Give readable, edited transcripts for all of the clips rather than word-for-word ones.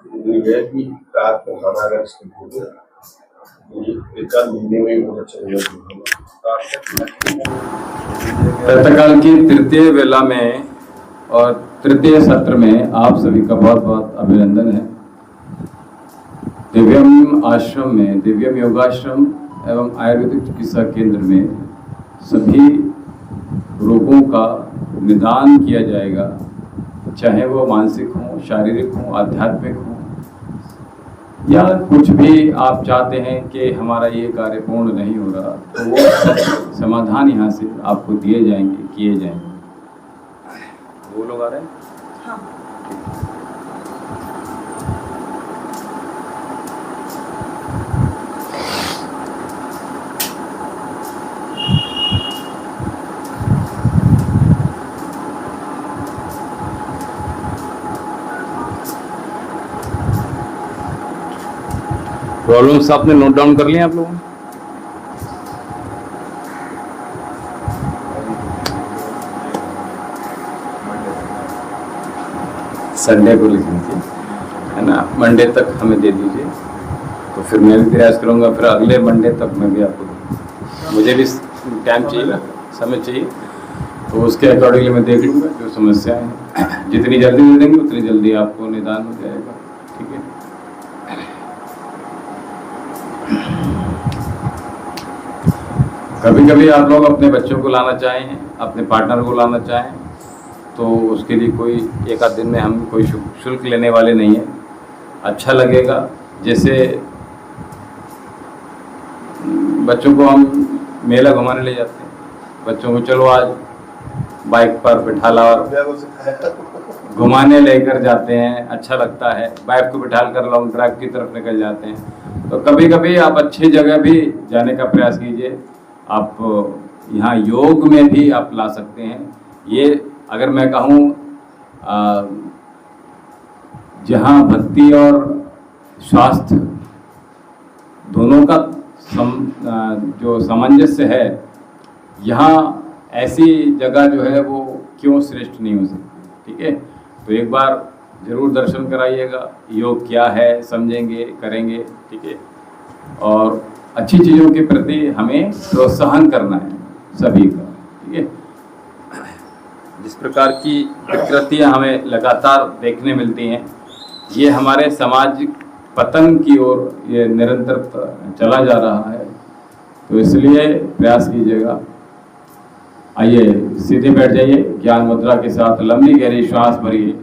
है कि रात में खाना अगर स्किप हो गया एकाध महीने में बहुत अच्छा रिजल्ट प्रातःकाल की तृतीय वेला में और तृतीय सत्र में आप सभी का बहुत बहुत अभिनंदन है। दिव्यम आश्रम में, दिव्यम योगाश्रम एवं आयुर्वेदिक चिकित्सा केंद्र में सभी रोगों का निदान किया जाएगा, चाहे वो मानसिक हो, शारीरिक हो, आध्यात्मिक हो, या कुछ भी आप चाहते हैं कि हमारा ये कार्य पूर्ण नहीं हो रहा, तो वो समाधान यहाँ से आपको दिए जाएंगे, किए जाएंगे। वो लोग आ रहे हैं? हाँ। प्रॉब्लम्स आपने नोट डाउन कर लिए आप लोगों ने? संडे को लिख लीजिए, है ना, मंडे तक हमें दे दीजिए, तो फिर मैं भी प्रयास करूँगा, फिर अगले मंडे तक मैं भी आपको दूँगा। मुझे भी टाइम चाहिए ना, समय चाहिए, तो उसके अकॉर्डिंगली मैं देख लूँगा जो समस्याएं हैं। जितनी जल्दी दे देंगे उतनी जल्दी आपको निदान हो जाएगा। ठीक है। कभी कभी आप लोग अपने बच्चों को लाना चाहें, अपने पार्टनर को लाना चाहें, तो उसके लिए कोई एक आध दिन में हम कोई शुल्क लेने वाले नहीं हैं। अच्छा लगेगा, जैसे बच्चों को हम मेला घुमाने ले जाते हैं, बच्चों को चलो आज बाइक पर बिठा ला और घुमाने लेकर जाते हैं, अच्छा लगता है। बाइक को बिठा कर लॉन्ग ड्राइव की तरफ निकल जाते हैं। तो कभी कभी आप अच्छी जगह भी जाने का प्रयास कीजिए। आप यहाँ योग में भी आप ला सकते हैं। ये अगर मैं कहूँ जहाँ भक्ति और स्वास्थ्य दोनों का जो सामंजस्य है, यहाँ ऐसी जगह जो है वो क्यों श्रेष्ठ नहीं हो सकती। ठीक है, तो एक बार जरूर दर्शन कराइएगा। योग क्या है समझेंगे, करेंगे। ठीक है, और अच्छी चीज़ों के प्रति हमें प्रोत्साहन करना है सभी का। ठीक है, जिस प्रकार की विकृतियाँ हमें लगातार देखने मिलती हैं, ये हमारे सामाजिक पतन की ओर ये निरंतर चला जा रहा है, तो इसलिए प्रयास कीजिएगा। आइए सीधे बैठ जाइए, ज्ञान मुद्रा के साथ लंबी गहरी श्वास भरिए।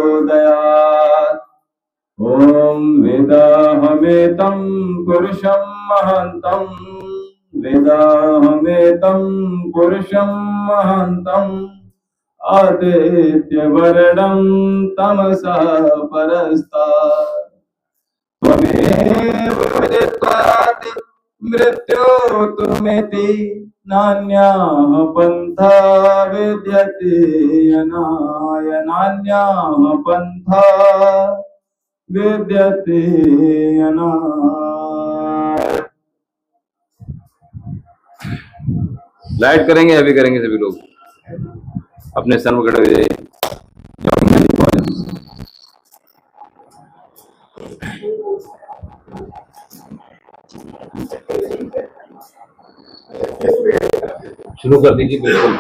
प्रचोदयात्। वेदाहमेतं पुरुषं महान्तं वेदाहमेतं पुरुषं महान्तं आदित्यवर्णं तमसा परस्तात् त्वमेव विदित्वाति मृत्योर्तुमेति नान्याः पन्था विद्यते अनाय नान्याः पन्था विद्यते अनाय। लाइट करेंगे अभी करेंगे सभी लोग अपने सर्व खड़े हो जाइए। शुरू कर दीजिए बिल्कुल।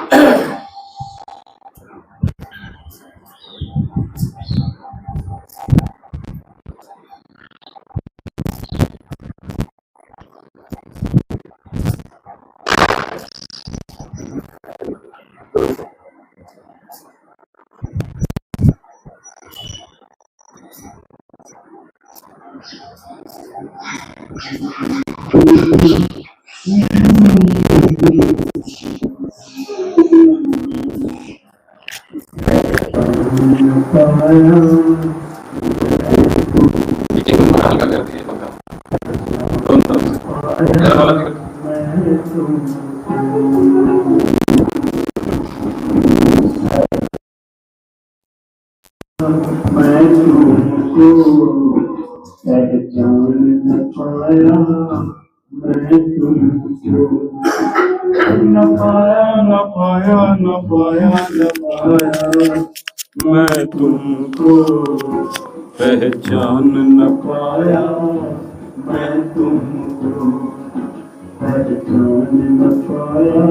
मैं तुमको पहचान न पाया, मैं तुमको पहचान न पाया,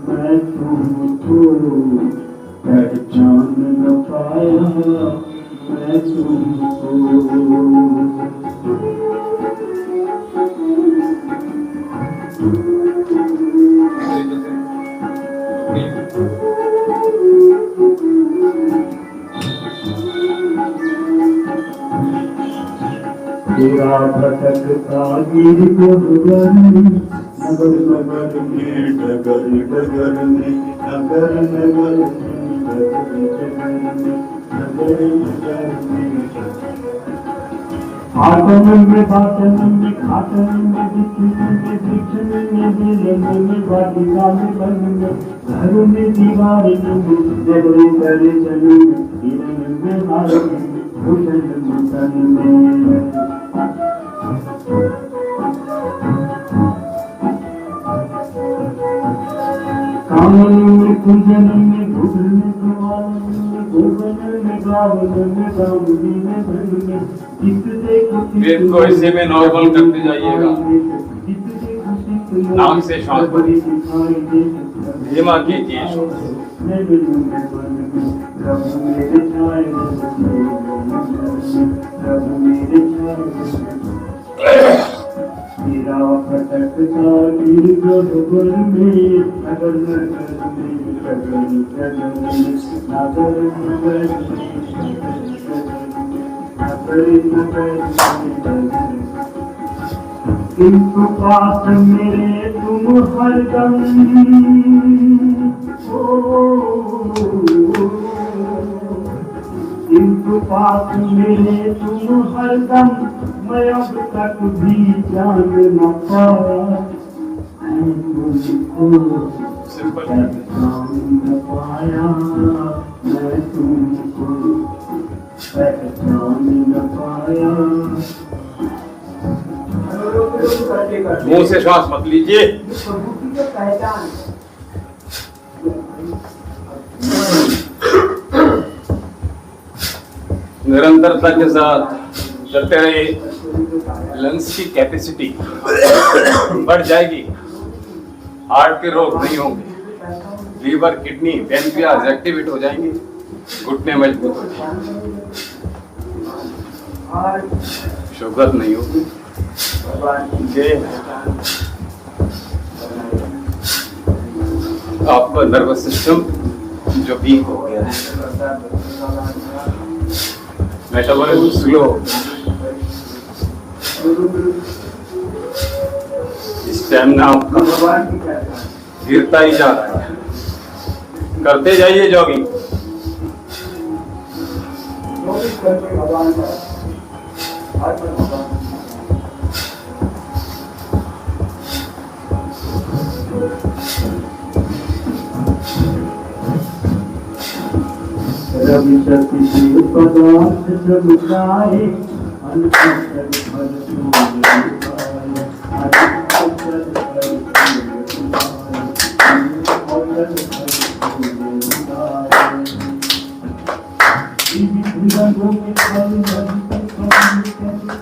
मैं तुमको पहचान न पाया, मैं तुमको। तेरा भटकता गिर नगर नगर में डगर डगर में नगर नगर में आतन में बातन में खातन में दिखने में दिलन में वाटिका में बन में घर में दीवार में जगड़े करे चलू हिरन में हार में भूषण भूषण में कामन में कुंजन में घुटन में कुआन में गोबन में गावन में गावनी में भन में पेट को हिस्से में नॉर्मल करते जाइएगा। नाक से श्वास भरिए, धीमा कीजिए। तेरा भटकता गिरधर में नगर नगर में नगर नगर नगर किंतु पास मेरे तुम हरदम, किंतु पास मेरे तुम हरदम, मैं अब तक भी जान न पाया, मैं तुमको पहचान न पाया, मैं तुमको पहचान न पाया। मुंह से श्वास मत लीजिए। निरंतरता के साथ चलते रहे, लंग्स की कैपेसिटी बढ़ जाएगी, हार्ट के रोग नहीं होंगे, लीवर किडनी पैनक्रियाज एक्टिवेट हो जाएंगे, घुटने मजबूत हो जाएंगे, शुगर नहीं होगी। आपका नर्वस सिस्टम जो वीक हो गया है, मेटाबॉलिज्म स्लो, स्टेमिना आपका गिरता ही जा रहा है। करते जाइए जॉगिंग। रवि शक्ति शिव पदार्थ जब गाए अनंतर भर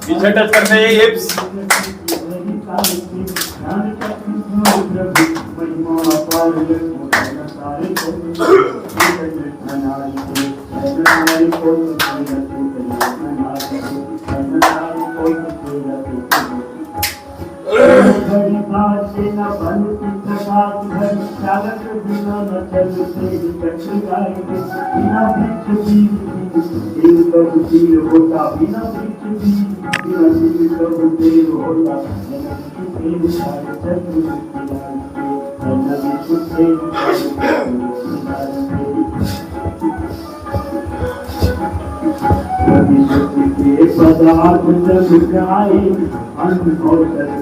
पीछे टच करते हैं हिप्स।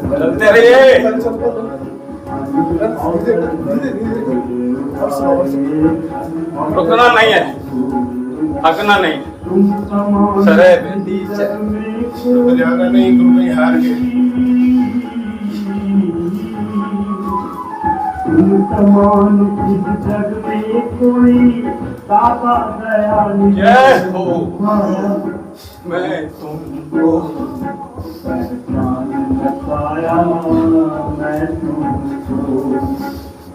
चलते रहिए। रुकना नहीं है, थकना नहीं। सरे जाना नहीं, तुम नहीं हार गए। समान इस जग में कोई दाता दयालु जय हो। मैं तुमको पहचान न पाया, मैं तुमको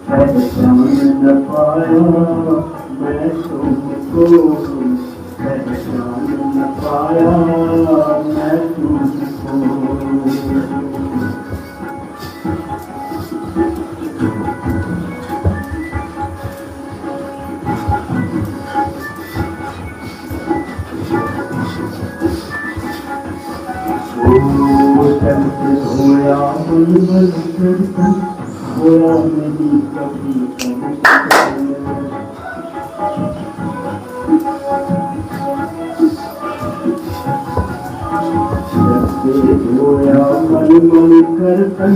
पहचान न पाया, मैं तुमको पहचान न पाया, मैं तुमको। होया बलबल करता, होया नहीं कभी होया बलबल करता,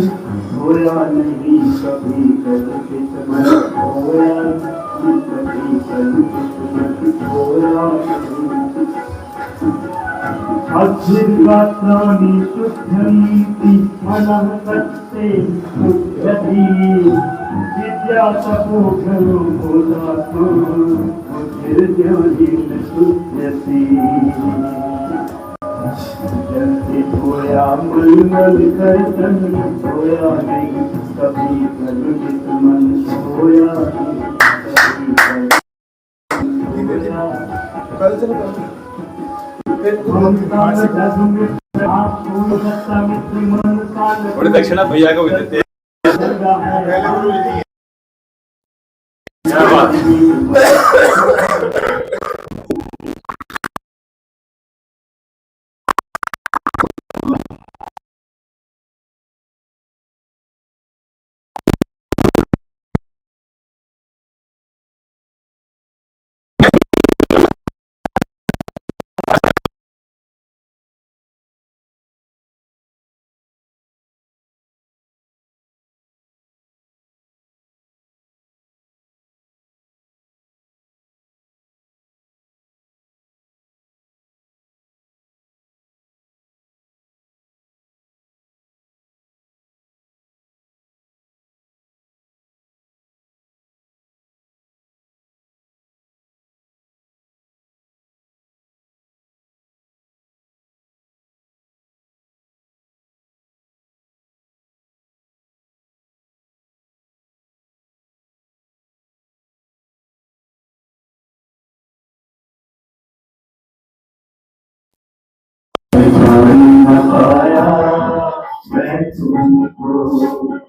होया नहीं कभी किस्मत, होया नहीं कभी किस्मत, होया अद्भुतानि शुद्धनीति मनः सत्ते शुद्धति विद्या तपो खलु बोधातु बुद्धिर्ज्ञानी शुद्धति। जैसे होया मलमल करतन, होया नहीं कभी कलुषित मन, होया नहीं कभी थोड़ी दक्षिणा भैया को भी देते हैं। क्या बात।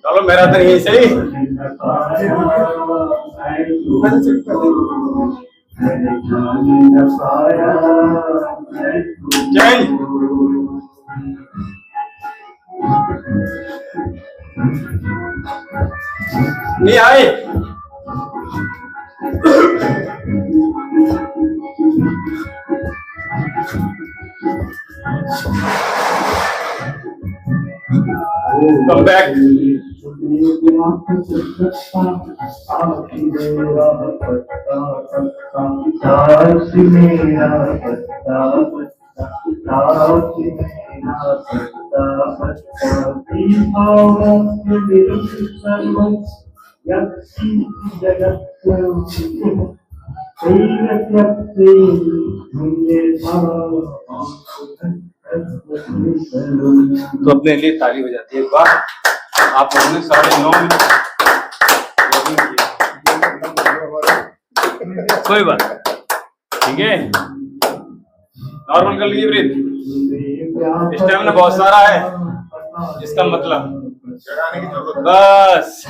चलो मेरा तो यही सही। जय निहाई Come back. तो अपने लिए ताली हो जाती है एक बार। आप लोगों ने 9:30 मिनट कोई बात ठीक है। नॉर्मल कर लीजिए ब्रीथ। स्टेमिना बहुत सारा है, इसका मतलब बस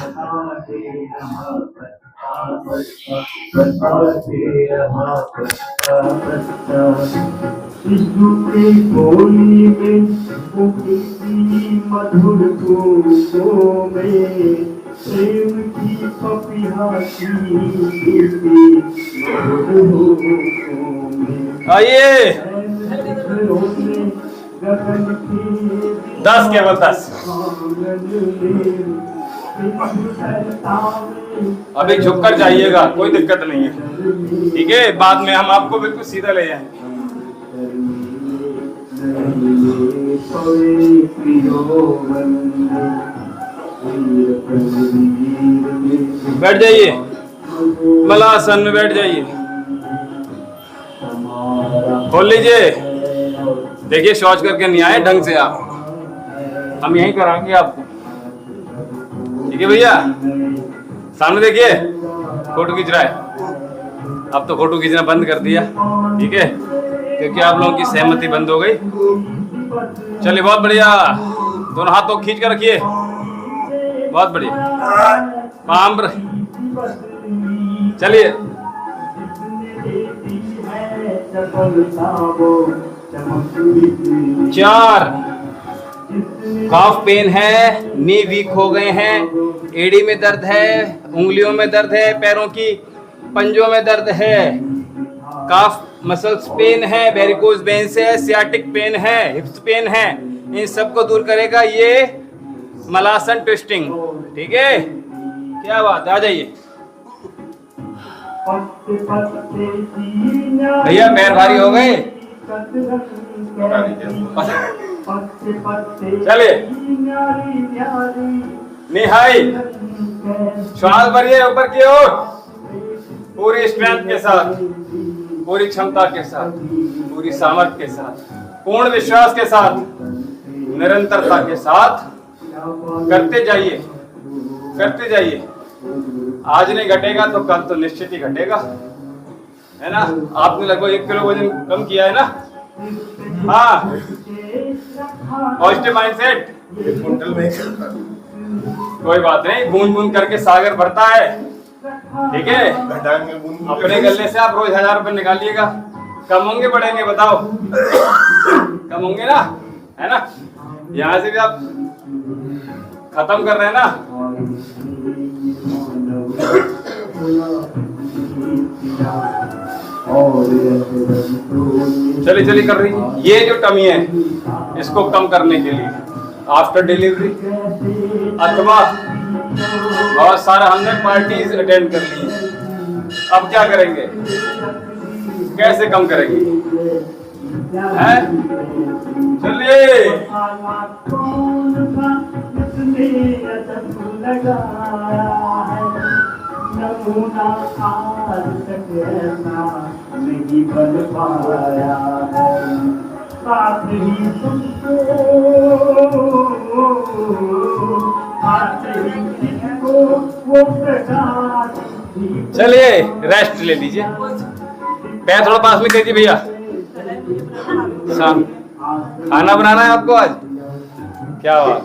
मधुर फूलों में प्रेम की पपिया आइए 10 केवल 10। अभी झुककर जाइएगा, कोई दिक्कत नहीं है, ठीक है। बाद में हम आपको बिल्कुल सीधा ले जाएंगे। बैठ जाइए, मलासन में बैठ जाइए, खोल लीजिए। देखिए शौच करके नहीं आए ढंग से आप, हम यहीं कराएंगे आपको, ठीक है भैया। सामने देखिए, फोटो खींच रहा है। अब तो फोटो खींचना बंद कर दिया, ठीक है, क्योंकि आप लोगों की सहमति बंद हो गई। चलिए बहुत बढ़िया, दोनों हाथों को खींच कर रखिए, बहुत बढ़िया। पाम चलिए, चार। काफ पेन है, नी वीक हो गए हैं, एड़ी में दर्द है, उंगलियों में दर्द है, पैरों की पंजों में दर्द है, काफ मसल्स पेन है, वेरिकोज वेन्स है, सियाटिक पेन है, हिप्स पेन है, इन सबको दूर करेगा ये मलासन ट्विस्टिंग, ठीक है। क्या बात है, आ जाइए भैया, पैर भारी हो गए, चलिए निहाई, श्वास भरिए ऊपर की ओर, पूरी स्ट्रेंथ के साथ, पूरी क्षमता के साथ, पूरी सामर्थ्य के साथ, पूर्ण विश्वास के साथ, निरंतरता के साथ करते जाइए, करते जाइए। आज नहीं घटेगा तो कल तो निश्चित ही घटेगा, है ना। आपने लगभग 1 किलो वजन कम किया है ना। हाँ, पॉजिटिव माइंडसेट, कोई बात नहीं, बूंद बूंद करके सागर भरता है, ठीक है। अपने गले से आप रोज 1000 रुपए निकालिएगा, कम होंगे बढ़ेंगे बताओ? कम होंगे ना, है ना। यहाँ से भी आप खत्म कर रहे हैं ना। चलिए चलिए कर रही है। ये जो टमी है, इसको कम करने के लिए आफ्टर डिलीवरी अथवा बहुत सारा हमने पार्टीज अटेंड कर ली है, अब क्या करेंगे, कैसे कम करेंगे, हैं? चलिए नमूना आज तक ऐसा नहीं बन पाया है, साथ ही तुमको साथ ही किसको वो प्रकाश। चलिए रेस्ट ले लीजिए, पैर थोड़ा पास में कीजिए भैया। शाम खाना बनाना है आपको आज, क्या बात।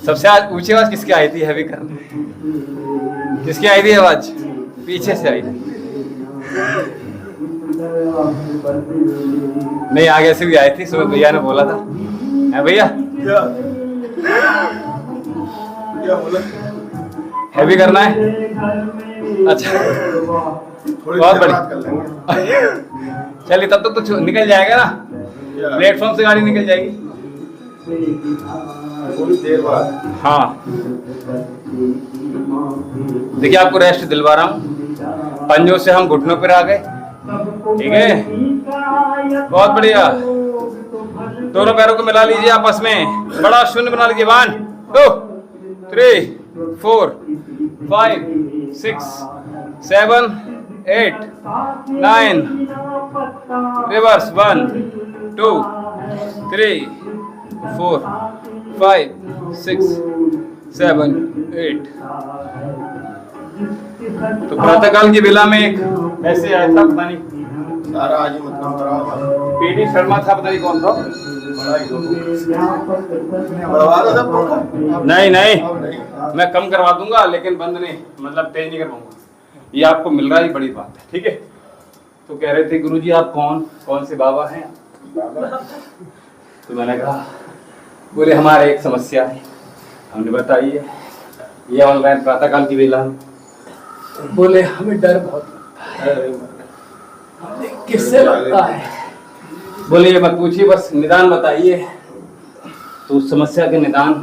सबसे आज ऊंची आवाज किसकी आई थी हैवी करने, किसकी आई थी आवाज? पीछे से आई थी, नहीं आगे से भी आई थी, सुबह भैया ने बोला था, है भैया? क्या बोला? हैवी करना है? अच्छा, थोड़ी बहुत देर बढ़िया। बाद कर लेंगे। चलिए तब तक तो निकल जाएगा ना, प्लेटफॉर्म से गाड़ी निकल जाएगी। थोड़ी देर बाद। हाँ देखिए आपको रेस्ट दिलवा रहा हूँ, पंजों से हम घुटनों पर आ गए, ठीक है, बहुत बढ़िया। दोनों पैरों को मिला लीजिए आपस में, बड़ा शून्य बना लीजिए। 1 2 3 4 5 6 7 8 9, रिवर्स 1 2 3 4 5 6 7 8। तो प्रातःकाल की बेला में एक ऐसे आया था, पता नहीं सारा आज ही मतलब कराओ था। पीडी शर्मा था, पता नहीं कौन था। बड़ा ही बढ़वा दो सब लोग। नहीं नहीं, अब नहीं। मैं कम करवा दूंगा लेकिन बंद नहीं, मतलब तेज नहीं कर पाऊंगा। ये आपको मिल रहा है, बड़ी बात है, ठीक है। तो कह रहे थे गुरुजी आप कौन से बाबा हैं? तो मैंने कहा, बोले हमारे एक समस्या है। हमने बताई है, ये ऑनलाइन प्रातःकाल की बेला में। बोले हमें डर बहुत लगता है। किससे लगता है? बोले ये मत पूछिए, बस निदान बताइए। तो उस समस्या के निदान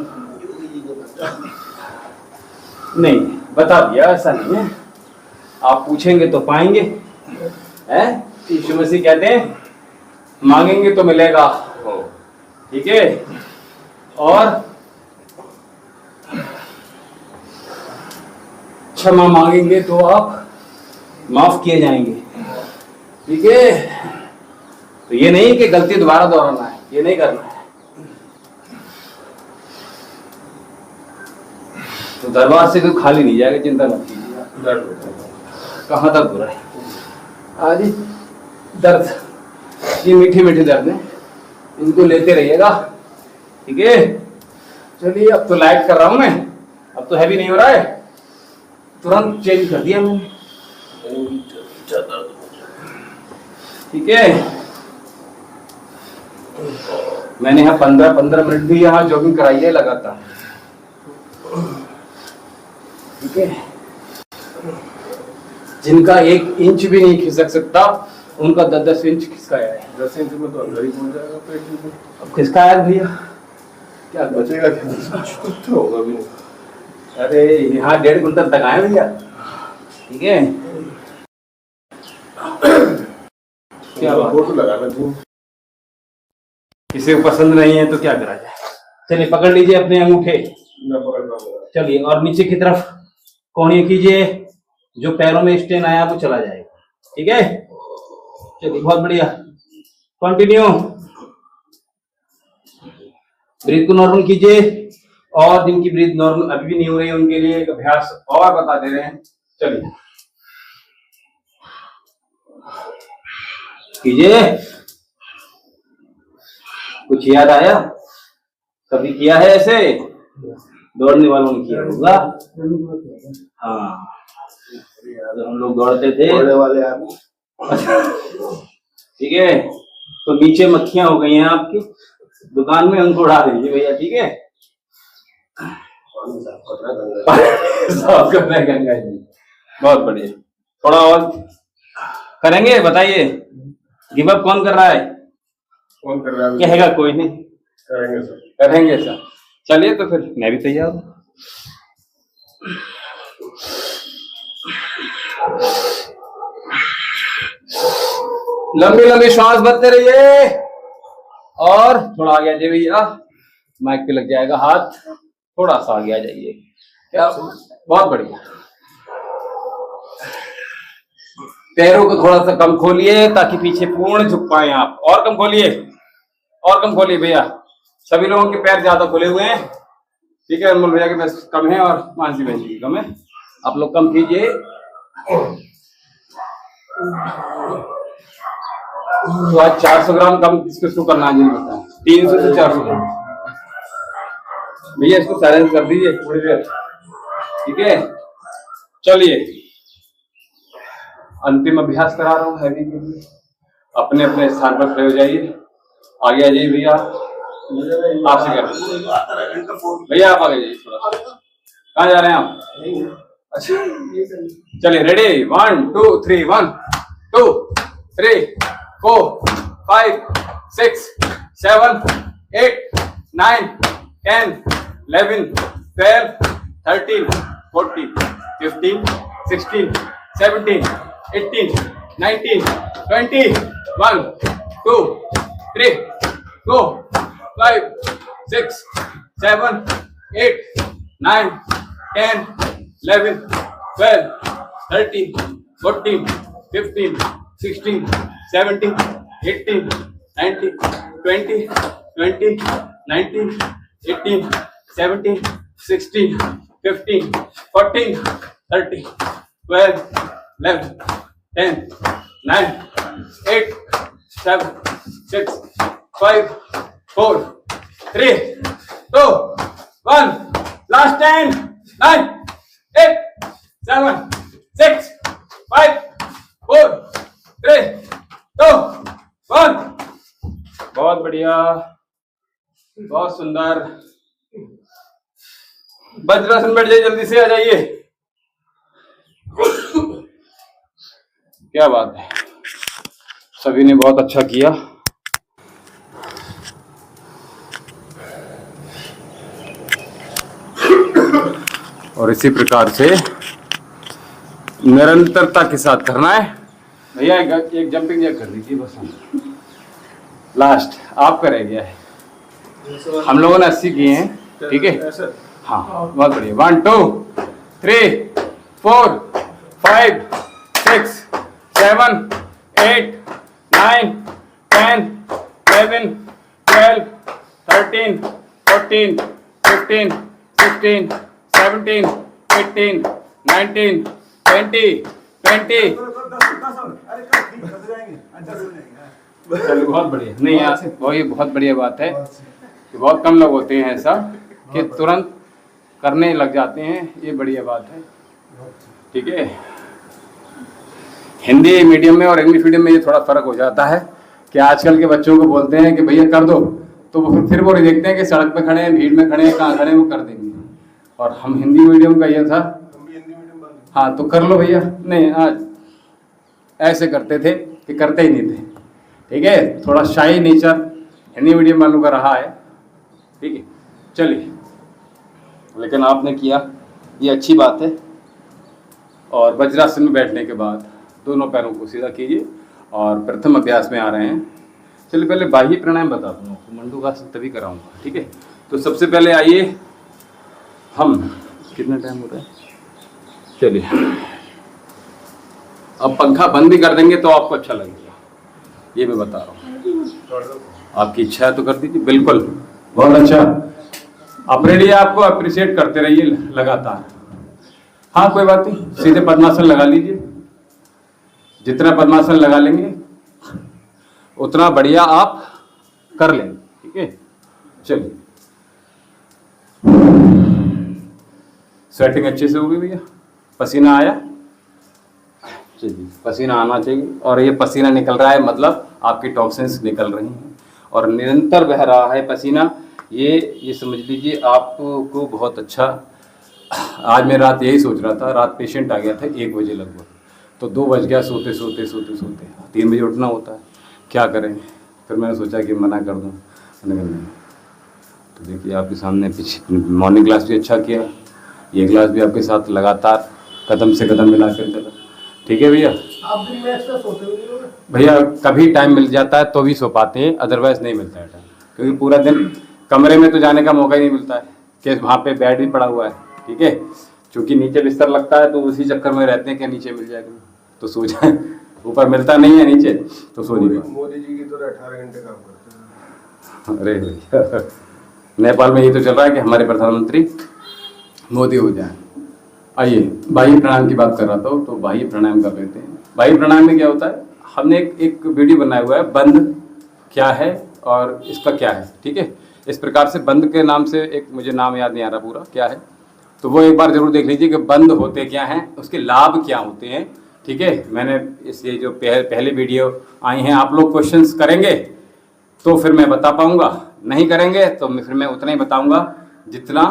नहीं बता दिया, ऐसा नहीं है, आप पूछेंगे तो पाएंगे, हैं? यीशु मसीह कहते हैं मांगेंगे तो मिलेगा, ठीक है। और क्षमा मांगेंगे तो आप माफ किए जाएंगे, ठीक है। तो ये नहीं कि गलती दोबारा दोहराना है, ये नहीं करना है। तो दरबार से कोई खाली नहीं जाएगा, चिंता मत कीजिए। कहाँ तक बुरा है आज दर्द, ये मीठे मीठे दर्द है, इनको लेते रहिएगा, ठीक है। चलिए अब तो लाइट कर रहा हूं मैं, अब तो हैवी नहीं हो रहा है, तुरंत चेंज कर दिया मैंने, ठीक है। मैंने यहाँ 15 मिनट भी यहाँ जॉगिंग कराई है लगातार, ठीक है। जिनका 1 इंच भी नहीं खिसक सकता, उनका 10 इंच खिसकाया है। 10 इंच में तो अंदर ही पहुंच जाएगा पेट में। अब खिसकाया भैया, क्या बचेगा क्या? कुछ तो होगा भी नहीं। अरे यहाँ 1.5 कुंटल तक आए भैया, ठीक है। क्या बात, फोटो लगाना चाहिए। किसी को पसंद नहीं है तो क्या करा जाए। चलिए पकड़ लीजिए अपने अंगूठे, मैं पकड़ पाऊंगा। चलिए, और नीचे की तरफ कोहनी कीजिए, जो पैरों में स्टेन आया वो चला जाएगा, ठीक है। चलिए बहुत बढ़िया, कंटिन्यू। ब्रीथ को नॉर्मल कीजिए, और जिनकी ब्रीथ नॉर्मल अभी भी नहीं हो रही है उनके लिए एक अभ्यास और बता दे रहे हैं। चलिए कीजिए। कुछ याद आया? कभी किया है ऐसे? दौड़ने वालों ने किया होगा। हाँ, जब हम लोग दौड़ते थे, दौड़ने वाले आदमी। ठीक है। तो नीचे मक्खियां हो गई हैं आपकी दुकान में, उनको उड़ा दीजिए भैया, ठीक है। साफ करना है गंगा जी, बहुत बढ़िया। थोड़ा और करेंगे, बताइए। गिव अप कौन कर रहा है? कौन कर रहा है? कहेगा कोई नहीं, करेंगे सर। करेंगे सर। चलिए तो फिर मैं भी तैयार हूँ। लंबी लंबी श्वास भरते रहिए, और थोड़ा आगे आ जाइए भैया, माइक पे लग जाएगा हाथ, थोड़ा सा आगे आ जाइए। क्या, बहुत बढ़िया। पैरों को थोड़ा सा कम खोलिए ताकि पीछे पूर्ण झुक पाए आप, और कम खोलिए, और कम खोलिए भैया। सभी लोगों के पैर ज्यादा खुले हुए हैं, ठीक है। अनमोल भैया के पैर कम है और मानसी बहन जी कम है, आप लोग कम कीजिए। तो आज 400 ग्राम कम किसको करना है जी बताएं? 300 से 400 ग्राम भैया, इसको साइलेंस कर दीजिए थोड़ी देर, ठीक है। चलिए अंतिम अभ्यास करा रहा हूँ हैवी के लिए। अपने अपने स्थान पर खड़े हो जाइए, आगे आ जाइए भैया, आपसे कर भैया, आप आगे जाइए थोड़ा। कहाँ जा रहे हैं आप? चलिए रेडी 1 2 3 1 2 3 4 5 6 7 8 9 10 11 12 13 14 15 16 17 18 19 20 1 2 3 4 5 6 7 8 9 10 11 12 13 14 15 16 17 18 19 20 20 19 18 17 16 15 14 13 12 11 10 9 8 7 6 5 4 3 2 1 last 10 9 8 7 6 5 4 3 2 1 बहुत बढ़िया, बहुत सुंदर। वज्रासन बैठ जाइए, जल्दी से आ जाइए। क्या बात है, सभी ने बहुत अच्छा किया। और इसी प्रकार से निरंतरता के साथ करना है। भैया एक जंपिंग जैक कर लीजिए बस। लास्ट आप करेंगे, हम लोगों ने 80 किए हैं, ठीक है? हाँ बहुत बढ़िया। 1 2 3 4 5 6 7 8 9 10 11 12 13 14 15 16 17 18 19 20 20। चलो बहुत बढ़िया। नहीं यार वही बहुत बढ़िया बात है कि बहुत कम लोग होते हैं ऐसा कि तुरंत करने लग जाते हैं, ये बढ़िया बात है, ठीक है? हिंदी मीडियम में और इंग्लिश मीडियम में ये थोड़ा फर्क हो जाता है कि आजकल के बच्चों को बोलते हैं कि भैया कर दो, तो वो फिर वो देखते हैं कि सड़क पे खड़े हैं, भीड़ में खड़े हैं, कहाँ खड़े हैं, वो कर देंगे। और हम हिंदी मीडियम का ये था, हाँ तो कर लो भैया। नहीं आज ऐसे करते थे कि करते ही नहीं थे, ठीक है? थोड़ा शाही नेचर हिंदी मीडियम वालों का रहा है, ठीक है? चलिए, लेकिन आपने किया, ये अच्छी बात है। और वज्रासन में बैठने के बाद दोनों पैरों को सीधा कीजिए और प्रथम अभ्यास में आ रहे हैं। चलिए पहले बाह्य प्राणायाम बता दूँ, मंडूकासन तभी कराऊंगा, ठीक है? तो सबसे पहले आइए, हम कितना टाइम हो रहा है? चलिए अब पंखा बंद भी कर देंगे तो आपको अच्छा लगेगा, ये मैं बता रहा हूँ। आपकी इच्छा है तो कर दीजिए, बिल्कुल बहुत अच्छा। अपने लिए आपको अप्रिशिएट करते रहिए लगातार। हाँ कोई बात नहीं, सीधे पद्मासन लगा लीजिए। जितना पद्मासन लगा लेंगे उतना बढ़िया आप कर लेंगे, ठीक है? चलिए, स्वेटिंग अच्छे से हो गई भैया? पसीना आया? चलिए, पसीना आना चाहिए। और ये पसीना निकल रहा है मतलब आपकी टॉक्सिन्स निकल रही हैं और निरंतर बह रहा है पसीना। ये समझ लीजिए आपको बहुत अच्छा। आज मैं रात यही सोच रहा था, रात पेशेंट आ गया था 1 बजे लगभग, तो 2 बज गया सोते सोते 3 बजे उठना होता है, क्या करें? फिर मैंने सोचा कि मना कर दूं, मैंने कहा नहीं। तो देखिए आपके सामने पीछे मॉर्निंग क्लास भी अच्छा किया, ये क्लास भी आपके साथ लगातार कदम से कदम मिला कर चला, ठीक है भैया? आप दिन में एक्स्ट्रा सोते हो? भैया कभी टाइम मिल जाता है तो भी सो पाते हैं, अदरवाइज नहीं मिलता है टाइम, क्योंकि पूरा दिन कमरे में तो जाने का मौका ही नहीं मिलता है कि वहाँ पे बेड भी पड़ा हुआ है, ठीक है? क्योंकि नीचे बिस्तर लगता है तो उसी चक्कर में रहते हैं कि नीचे मिल जाएगा तो सो जाए, ऊपर मिलता नहीं है नीचे तो सो नहीं पाते। मोदी जी की तो 18 घंटे काम करते हैं। अरे भैया नेपाल में ये तो चल रहा है कि हमारे प्रधानमंत्री मोदी हो जाए। आइए बाह्य प्राणायाम की बात कर रहा था, तो बाह्य प्राणायाम कर लेते हैं। बाह्य प्राणायाम में क्या होता है, हमने एक वीडियो बनाया हुआ है, बंद क्या है और इसका क्या है, ठीक है? इस प्रकार से बंद के नाम से एक, मुझे नाम याद नहीं आ रहा पूरा क्या है, तो वो एक बार जरूर देख लीजिए कि बंद होते क्या हैं, उसके लाभ क्या होते हैं, ठीक है? मैंने इसलिए जो पहले वीडियो आई हैं, आप लोग क्वेश्चंस करेंगे तो फिर मैं बता पाऊंगा, नहीं करेंगे तो फिर मैं उतना ही बताऊंगा जितना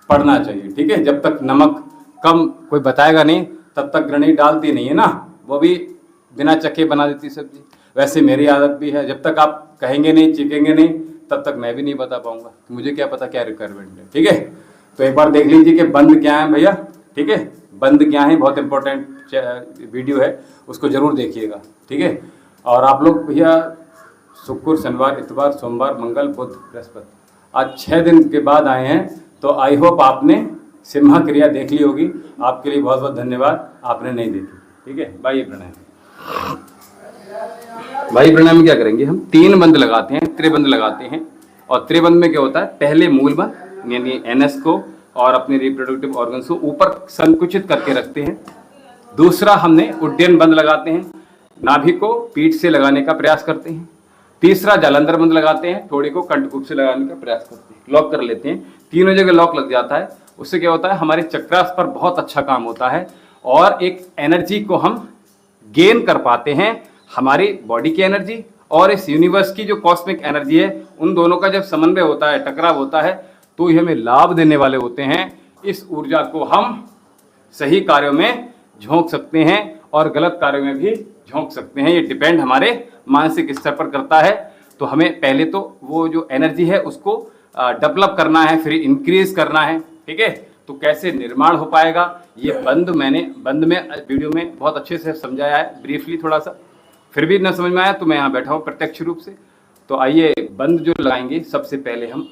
पड़ना चाहिए, ठीक है। जब तक नमक कम कोई बताएगा नहीं तब तक गृहिणी डालती नहीं है ना, वो भी बिना चखे बना देती सब्जी। वैसे मेरी आदत भी है, जब तक आप कहेंगे नहीं, चखेंगे नहीं, तब तक मैं भी नहीं बता पाऊंगा, मुझे क्या पता क्या रिक्वायरमेंट है, ठीक है। तो एक बार देख लीजिए कि बंद क्या है भैया, ठीक है, बंद क्या है, बहुत इंपॉर्टेंट वीडियो है, उसको जरूर देखिएगा, ठीक है। और आप लोग भैया शुक्र, शनिवार, इतवार, सोमवार, मंगल, बुध, बृहस्पति, आज 6 दिन के बाद आए हैं, तो आई होप आपने सिम्हा क्रिया देख ली होगी। आपके लिए बहुत बहुत धन्यवाद, आपने नहीं देखी, ठीक है। भाई प्राणायाम, भाई प्राणायाम में क्या करेंगे हम, 3 बंद लगाते हैं, त्रिबंध लगाते हैं। और त्रिबंध में क्या होता है, पहले मूल बंद यानी एनएस को और अपने रिप्रोडक्टिव ऑर्गन्स को ऊपर संकुचित करके रखते हैं। दूसरा हमने उड्डयन बंद लगाते हैं, नाभि को पीठ से लगाने का प्रयास करते हैं। तीसरा जालंधर बंद लगाते हैं, थोड़े को कंठकूप से लगाने का प्रयास करते हैं, लॉक कर लेते हैं। तीनों जगह लॉक लग जाता है, उससे क्या होता है, हमारे चक्रास पर बहुत अच्छा काम होता है और एक एनर्जी को हम गेन कर पाते हैं, हमारी बॉडी की एनर्जी और इस यूनिवर्स की जो कॉस्मिक एनर्जी है, उन दोनों का जब समन्वय होता है, टकराव होता है, तो ये हमें लाभ देने वाले होते हैं। इस ऊर्जा को हम सही कार्यों में झोंक सकते हैं और गलत कार्यों में भी झोंक सकते हैं, ये डिपेंड हमारे मानसिक स्तर पर करता है। तो हमें पहले तो वो जो एनर्जी है उसको डेवलप करना है, फिर इंक्रीज करना है, ठीक है। तो कैसे निर्माण हो पाएगा, ये बंद में वीडियो में बहुत अच्छे से समझाया है, ब्रीफली थोड़ा सा, फिर भी न समझ में आया तो मैं यहाँ बैठा हूँ प्रत्यक्ष रूप से। तो आइए बंद जो लगाएंगे, सबसे पहले हम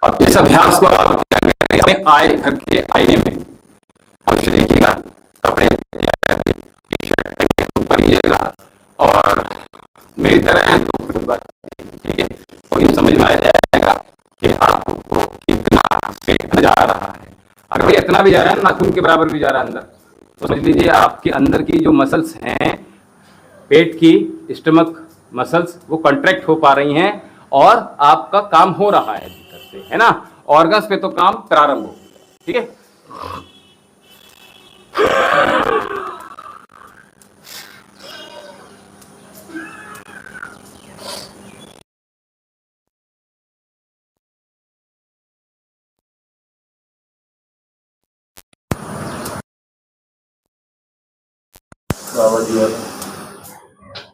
अब इस अभ्यास को आप अपने आए घर के आईने में अवश्य देखिएगा, कपड़े ऊपर लीजिएगा और मेरी तरह ठीक है, तो ये समझ में आ जाएगा कि आपको कितना पेट जा रहा है। अगर इतना भी जा रहा है, नाखून के बराबर भी जा रहा है अंदर, तो समझ लीजिए आपके अंदर की जो मसल्स हैं, पेट की स्टमक मसल्स, वो कॉन्ट्रैक्ट हो पा रही हैं और आपका काम हो रहा है भीतर से, है ना। ऑर्गन्स पे तो काम प्रारंभ हो गया, ठीक है।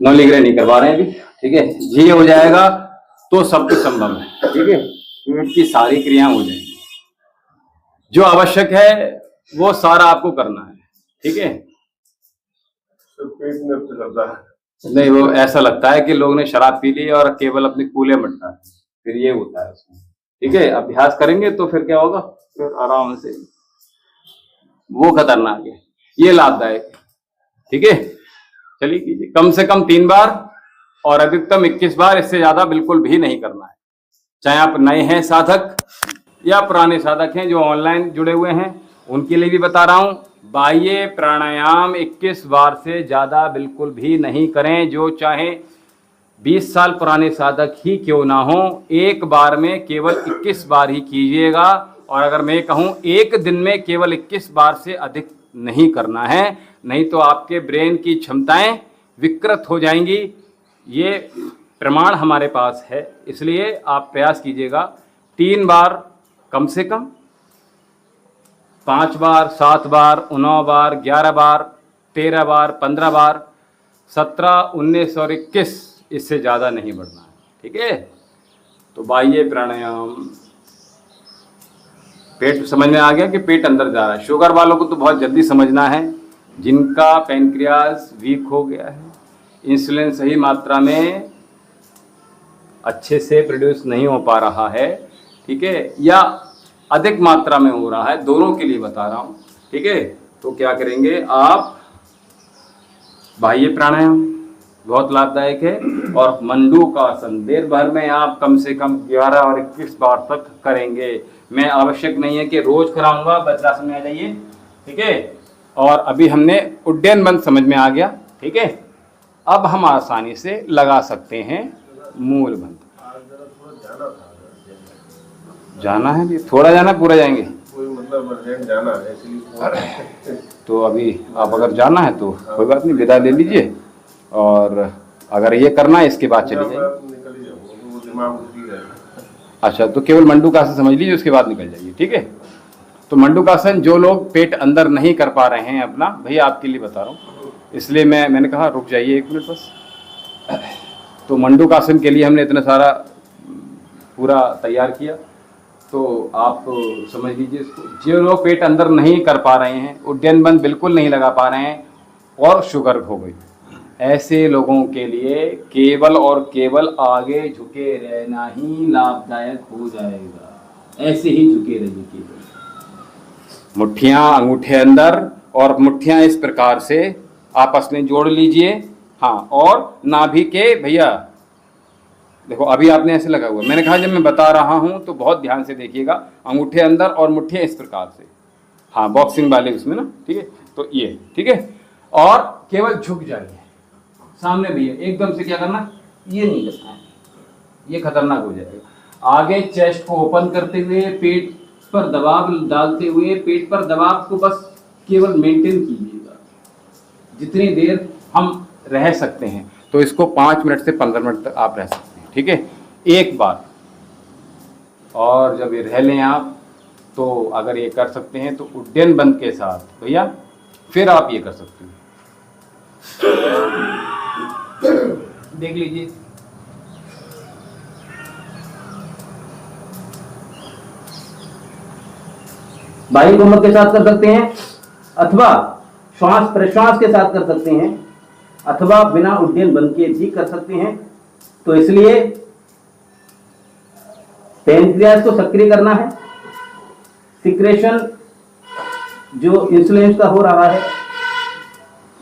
नौलिग्रह नहीं करवा रहे हैं अभी, ठीक है। ये हो जाएगा तो सब कुछ संभव है, ठीक है। पेट की सारी क्रियाएं हो जाएंगी, जो आवश्यक है वो सारा आपको करना है, ठीक है। पेट में तो करता है नहीं, वो ऐसा लगता है कि लोग ने शराब पी ली और केवल अपने कूले मटका, फिर ये होता है उसमें, ठीक है, अभ्यास करेंगे तो फिर क्या होगा, फिर आराम से, वो खतरनाक है, ये लाभदायक है। ठीक है, चलिए कीजिए कम से कम 3 बार और अधिकतम 21 बार, इससे ज्यादा बिल्कुल भी नहीं करना है। चाहे आप नए हैं साधक या पुराने साधक हैं जो ऑनलाइन जुड़े हुए हैं, उनके लिए भी बता रहा हूं, बाह्य प्राणायाम 21 बार से ज्यादा बिल्कुल भी नहीं करें। जो चाहे 20 साल पुराने साधक ही क्यों ना हो, एक बार में केवल 21 बार ही कीजिएगा। और अगर मैं कहूं एक दिन में केवल 21 बार से अधिक नहीं करना है, नहीं तो आपके ब्रेन की क्षमताएं विकृत हो जाएंगी। ये प्रमाण हमारे पास है, इसलिए आप प्रयास कीजिएगा 3 बार कम से कम, 5 बार, 7 बार, 9 बार, 11 बार, 13 बार, 15 बार, 17, 19 और 21, इससे ज़्यादा नहीं बढ़ना है। ठीक है, तो बाह्य प्राणायाम, पेट समझ में आ गया कि पेट अंदर जा रहा है। शुगर वालों को तो बहुत जल्दी समझना है, जिनका पैनक्रियाज वीक हो गया है, इंसुलिन सही मात्रा में अच्छे से प्रोड्यूस नहीं हो पा रहा है, ठीक है, या अधिक मात्रा में हो रहा है, दोनों के लिए बता रहा हूँ। ठीक है, तो क्या करेंगे आप, बाह्य प्राणायाम बहुत लाभदायक है, और मंडूकासन देर भर में आप कम से कम 11 और 21 बार तक करेंगे। मैं आवश्यक नहीं है कि रोज कराऊंगा, वज्रासन में आ जाइए। ठीक है, और अभी हमने उड्डयन बंद समझ में आ गया। ठीक है, अब हम आसानी से लगा सकते हैं मूल बंद। जाना है जी, थोड़ा जाना, पूरा जाएंगे, कोई मतलब अर्जेंट जाना है इसलिए। तो अभी आप अगर जाना है तो कोई बात नहीं, विदा ले लीजिए, और अगर ये करना है इसके बाद चले जाइए। निकल ही जाऊंगा, वो दिमाग उठी रहेगा। अच्छा, तो केवल मंडूकासन समझ लीजिए, उसके बाद निकल जाइए। ठीक है, तो मंडूकासन जो लोग पेट अंदर नहीं कर पा रहे हैं अपना, भैया आपके लिए बता रहा हूँ, इसलिए मैंने कहा रुक जाइए 1 मिनट बस। तो मंडूकासन के लिए हमने इतना सारा पूरा तैयार किया, तो आप समझ लीजिए इसको। जो लोग पेट अंदर नहीं कर पा रहे हैं, उड्डयन बंद बिल्कुल नहीं लगा पा रहे हैं, और शुगर हो गई, ऐसे लोगों के लिए केवल और केवल आगे झुके रहना ही लाभदायक हो जाएगा। ऐसे ही झुके रहिए, केवल मुट्ठियां अंगूठे अंदर, और मुट्ठियां इस प्रकार से आपस में जोड़ लीजिए। हाँ, और नाभि के, भैया देखो अभी आपने ऐसे लगा हुआ, मैंने कहा जब मैं बता रहा हूं तो बहुत ध्यान से देखिएगा, अंगूठे अंदर और मुट्ठियां इस प्रकार से, हाँ बॉक्सिंग वाले उसमें ना। ठीक है, तो ये ठीक है, और केवल झुक जाइए सामने। भैया एकदम से क्या करना, ये नहीं करना है, ये खतरनाक हो जाएगा। आगे चेस्ट को ओपन करते हुए, पेट पर दबाव डालते हुए, पेट पर दबाव को बस केवल मेंटेन कीजिएगा जितनी देर हम रह सकते हैं। तो इसको 5 मिनट से 15 मिनट तक आप रह सकते हैं। ठीक है, एक बार, और जब ये रह लें आप, तो अगर ये कर सकते हैं तो उड्डयन बंद के साथ भैया फिर आप ये कर सकते हैं। देख लीजिए, बाह्य कुंभक के साथ कर सकते हैं, अथवा श्वास प्रश्वास के साथ कर सकते हैं, अथवा बिना उड्डयन बंद के भी कर सकते हैं। तो इसलिए पैनक्रियाज को सक्रिय करना है, सिक्रेशन जो इंसुलिन का हो रहा है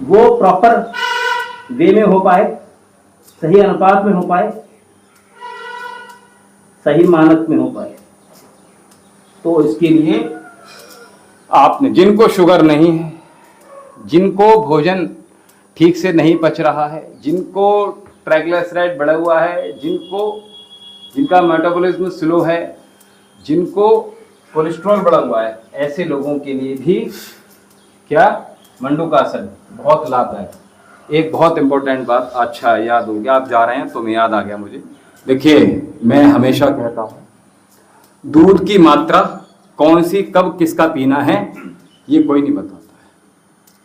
वो प्रॉपर वे में हो पाए, सही अनुपात में हो पाए, सही मानक में हो पाए। तो इसके लिए आपने, जिनको शुगर नहीं है, जिनको भोजन ठीक से नहीं पच रहा है, जिनको ट्राइग्लिसराइड बढ़ा हुआ है, जिनका मेटाबॉलिज्म स्लो है, जिनको कोलेस्ट्रॉल बढ़ा हुआ है, ऐसे लोगों के लिए भी क्या, मंडूकासन बहुत लाभदायक। एक बहुत इंपॉर्टेंट बात, अच्छा याद हो गया, आप जा रहे हैं तो मैं याद आ गया मुझे। देखिए, मैं हमेशा कहता हूँ दूध की मात्रा कौन सी कब किसका पीना है ये कोई नहीं बताता है,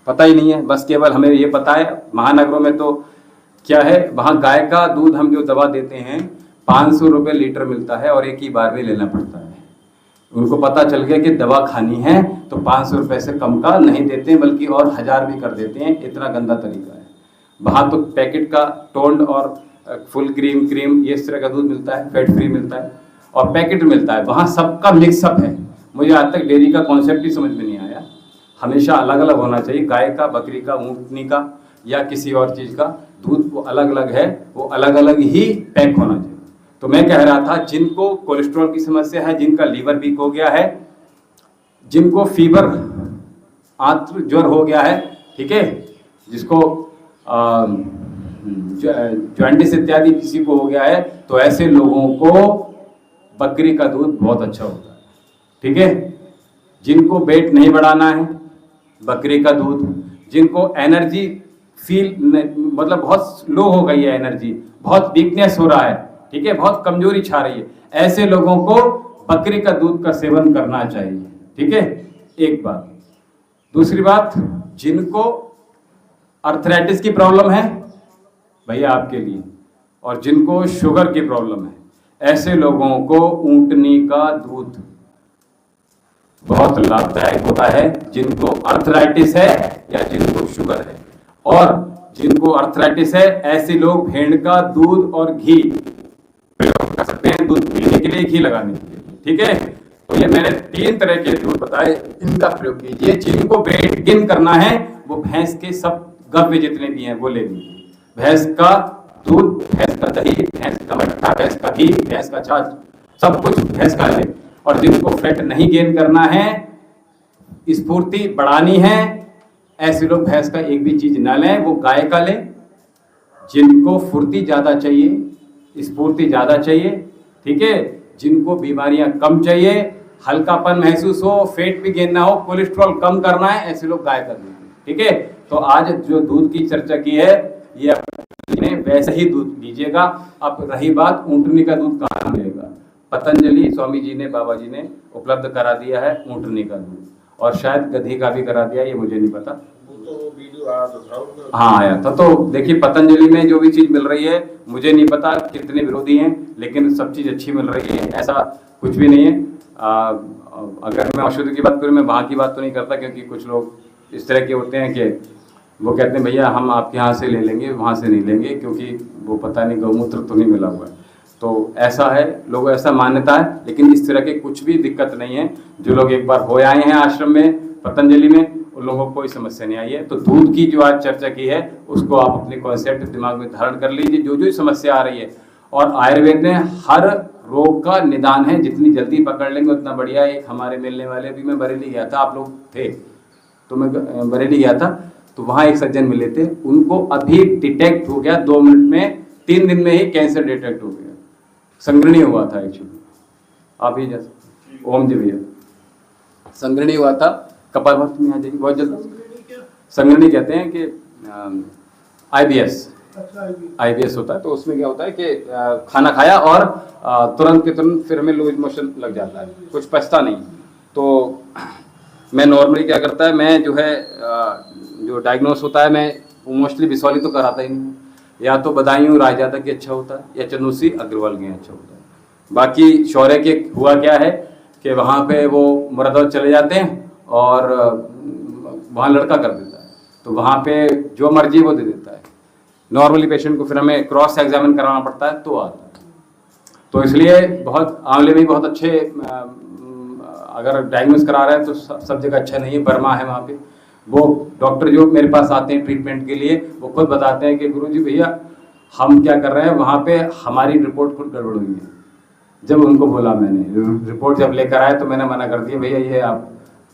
पता ही नहीं है। बस केवल हमें ये पता है, महानगरों में तो क्या है, वहाँ गाय का दूध हम जो दवा देते हैं 500 रुपये लीटर मिलता है, और एक ही बार में लेना पड़ता है। उनको पता चल गया कि दवा खानी है तो 500 रुपये से कम का नहीं देते हैं, बल्कि और 1000 भी कर देते हैं। इतना गंदा तरीका है। वहाँ तो पैकेट का टोन्ड और फुल क्रीम ये इस तरह का दूध मिलता है, फैट फ्री मिलता है। और पैकेट मिलता है, वहाँ सबका मिक्सअप है। मुझे आज तक डेयरी का कॉन्सेप्ट ही समझ में नहीं आया। हमेशा अलग अलग होना चाहिए, गाय का, बकरी का, ऊँटनी का या किसी और चीज़ का दूध वो अलग अलग है, वो अलग अलग ही पैक होना चाहिए। तो मैं कह रहा था जिनको कोलेस्ट्रॉल की समस्या है, जिनका लीवर वीक हो गया है, जिनको फीवर आंत्र ज्वर हो गया है, ठीक है, जिसको जॉइंटिस इत्यादि किसी को हो गया है, तो ऐसे लोगों को बकरी का दूध बहुत अच्छा होता है, ठीक है। जिनको वेट नहीं बढ़ाना है, बकरी का दूध, जिनको एनर्जी फील मतलब बहुत लो हो गई है, एनर्जी बहुत वीकनेस हो रहा है, ठीक है, बहुत कमजोरी छा रही है, ऐसे लोगों को बकरी का दूध का सेवन करना चाहिए, ठीक है, एक बात। दूसरी बात, जिनको अर्थराइटिस की प्रॉब्लम है भैया आपके लिए, और जिनको शुगर की प्रॉब्लम है, ऐसे लोगों को ऊंटनी का दूध बहुत लाभदायक होता है, जिनको अर्थराइटिस है या जिनको शुगर है। और जिनको अर्थराइटिस है, ऐसे लोग भेड़ का दूध और घी प्रयोग कर सकते हैं, दूध पीने के लिए, घी लगाने के लिए, ठीक है। तो ये मैंने 3 तरह के दूध बताए, इनका प्रयोग कीजिए। जिनको वेट गेन करना है वो भैंस के सब गव्य जितने भी हैं वो ले लीजिए, भैंस का दूध, भैंस का दही, भैंस का मट्ठा, भैंस का घी, भैंस का छाछ, सब कुछ भैंस का ले। और जिनको फैट नहीं गेन करना है, स्फूर्ति बढ़ानी है, ऐसे लोग भैंस का एक भी चीज ना लें, वो गाय का लें। जिनको फुर्ती ज्यादा चाहिए, स्फूर्ति ज्यादा चाहिए, ठीक है, जिनको बीमारियां कम चाहिए, हल्कापन महसूस हो, फैट भी गेन ना हो, कोलेस्ट्रॉल कम करना है, ऐसे लोग गाय का दूध, ठीक है। तो आज जो दूध की चर्चा की है, ये वैसे ही दूध लीजिएगा। अब रही बात ऊंटनी का दूध कहाँ मिलेगा, पतंजलि स्वामी जी ने, बाबा जी ने उपलब्ध करा दिया है ऊंटनी का दूध, और शायद गधी का भी करा दिया, ये मुझे नहीं पता। हाँ आया था। तो देखिए पतंजलि में जो भी चीज मिल रही है, मुझे नहीं पता कितने विरोधी हैं, लेकिन सब चीज अच्छी मिल रही है, ऐसा कुछ भी नहीं है। अगर मैं औषधि की बात करूँ, मैं वहाँ की बात तो नहीं करता, क्योंकि कुछ लोग इस तरह के होते हैं कि वो कहते हैं भैया हम आपके यहाँ से ले लेंगे, वहाँ से नहीं लेंगे, क्योंकि वो पता नहीं गौमूत्र तो नहीं मिला हुआ है। तो ऐसा है, लोगों ऐसा मान्यता है, लेकिन इस तरह की कुछ भी दिक्कत नहीं है। जो लोग एक बार हो आए हैं आश्रम में, पतंजलि में, उन लोगों को कोई समस्या नहीं आई है। तो दूध की जो आज चर्चा की है, उसको आप अपने कॉन्सेप्ट दिमाग में धारण कर लीजिए, जो जो समस्या आ रही है। और आयुर्वेद में हर रोग का निदान है, जितनी जल्दी पकड़ लेंगे उतना बढ़िया है। एक हमारे मिलने वाले, अभी मैं बरेली गया था, आप लोग थे तो मैं बरेली गया था, तो वहाँ एक सज्जन मिले थे, उनको अभी डिटेक्ट हो गया 2 मिनट में, 3 दिन में ही कैंसर डिटेक्ट हो गया, संग्रहणी हुआ था एक्चुअली। आप ही जैसे ओम जी भैया संग्रहणी हुआ था, कपालभाति में आ जाइए बहुत जल्द। संग्रहणी कहते हैं कि IBS होता है। तो उसमें क्या होता है कि खाना खाया और तुरंत के तुरंत फिर हमें लूज मोशन लग जाता है, कुछ पचता नहीं। तो मैं नॉर्मली क्या करता है, मैं जो है जो डायग्नोस होता है, मैं मोस्टली बिसौली तो कराता ही नहीं, या तो बदायूं रायजादा की अच्छा होता है, या चंदूसी अग्रवाल के अच्छा होता है। बाकी शौर्य के हुआ क्या है कि वहाँ पे वो मुरादाबाद चले जाते हैं और वहाँ लड़का कर देता है, तो वहाँ पे जो मर्जी वो दे देता है। नॉर्मली पेशेंट को फिर हमें क्रॉस एग्जामिन कराना पड़ता है, तो आता है। तो इसलिए बहुत आंवले में बहुत अच्छे, अगर डायग्नोस करा रहे हैं तो सब जगह अच्छा नहीं है। बर्मा है वहाँ पे, वो डॉक्टर जो मेरे पास आते हैं ट्रीटमेंट के लिए, वो खुद बताते हैं कि गुरुजी भैया हम क्या कर रहे हैं, वहाँ पे हमारी रिपोर्ट खुद गड़बड़ हुई है। जब उनको बोला मैंने, रिपोर्ट जब लेकर आए तो मैंने मना कर दिया, भैया ये आप,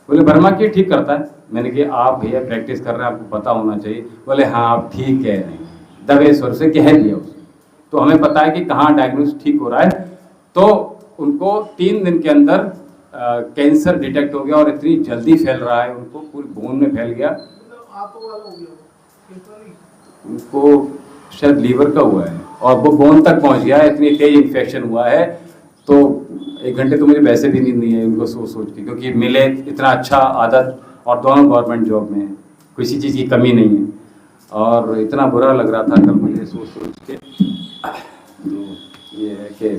बोले बर्मा की ठीक करता है। मैंने कहा आप भैया प्रैक्टिस कर रहे हैं, आपको पता होना चाहिए। बोले हाँ आप ठीक कह रहे हैं, दबे स्वर से कह दिया उसने। तो हमें पता है कि कहाँ डायग्नोस ठीक हो रहा है। तो उनको 3 दिन के अंदर कैंसर डिटेक्ट हो गया, और इतनी जल्दी फैल रहा है, उनको पूरी बोन में फैल गया। उनको शायद लीवर का हुआ है और वो बोन तक पहुंच गया है, इतनी तेज इन्फेक्शन हुआ है। तो 1 घंटे तो मुझे वैसे भी नींद नहीं है इनको सोच के, क्योंकि मिले इतना अच्छा आदत, और दोनों गवर्नमेंट जॉब में, किसी चीज़ की कमी नहीं है। और इतना बुरा लग रहा था कल मुझे सोच के, तो ये है कि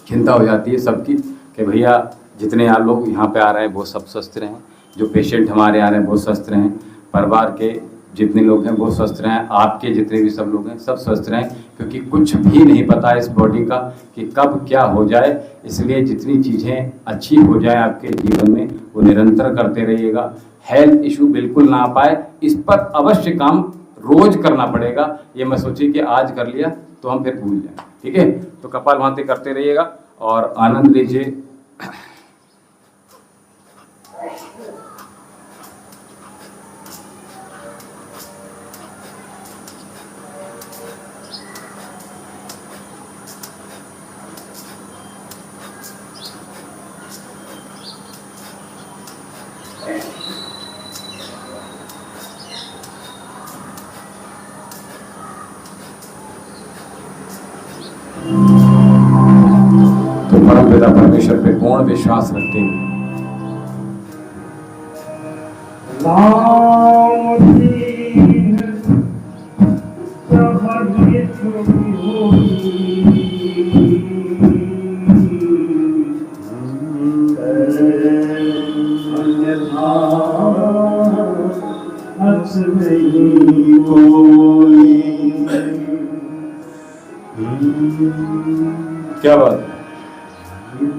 चिंता हो जाती है सबकी कि भैया जितने आप लोग यहाँ पे आ रहे हैं वो सब स्वस्थ रहें, जो पेशेंट हमारे आ रहे हैं वो स्वस्थ रहें, परिवार के जितने लोग हैं वो स्वस्थ रहें, आपके जितने भी सब लोग हैं सब स्वस्थ रहें, क्योंकि कुछ भी नहीं पता है इस बॉडी का कि कब क्या हो जाए। इसलिए जितनी चीज़ें अच्छी हो जाए आपके जीवन में वो निरंतर करते रहिएगा। हेल्थ इशू बिल्कुल ना पाए, इस पर अवश्य काम रोज करना पड़ेगा। ये मैं सोची कि आज कर लिया तो हम फिर भूल जाएं, ठीक है। तो कपालभाति करते रहिएगा और आनंद लीजिए। तो परम पिता परमेश्वर पे पूर्ण विश्वास रखते हैं। क्या बात है?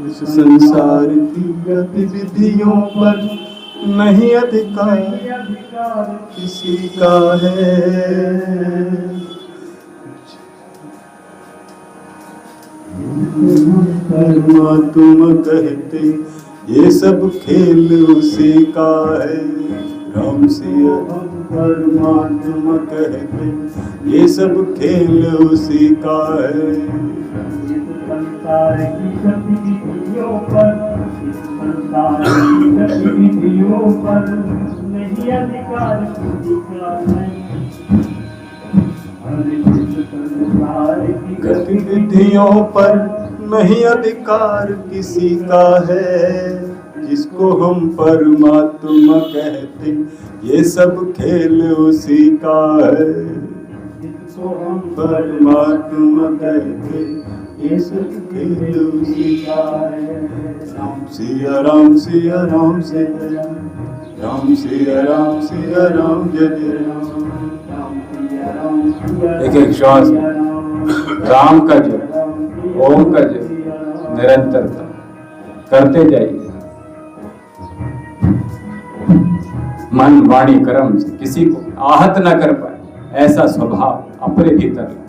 इस संसार की गतिविधियों पर नहीं अधिकार किसी का है। परमात्मा कहते ये सब खेल उसी का है। राम से परमात्मा कहते ये सब खेल उसी का है। संसार की गतिविधियों पर, संसार की गतिविधियों पर नहीं अधिकार किसी का है। संसार की गतिविधियों पर नहीं अधिकार किसी का है। जिसको हम परमात्मा कहते ये सब खेल उसी का है। जिसको हम परमात्मा कहते ये सब खेल उसी का है। राम सिया राम सिया राम सिया राम, राम सिया राम सिया राम, जय जय राम। एक एक श्वास राम का जप, ओम का जप निरंतरता करते जाइए। मन वाणी कर्म से किसी को आहत न कर पाए ऐसा स्वभाव अपने भीतर लाए।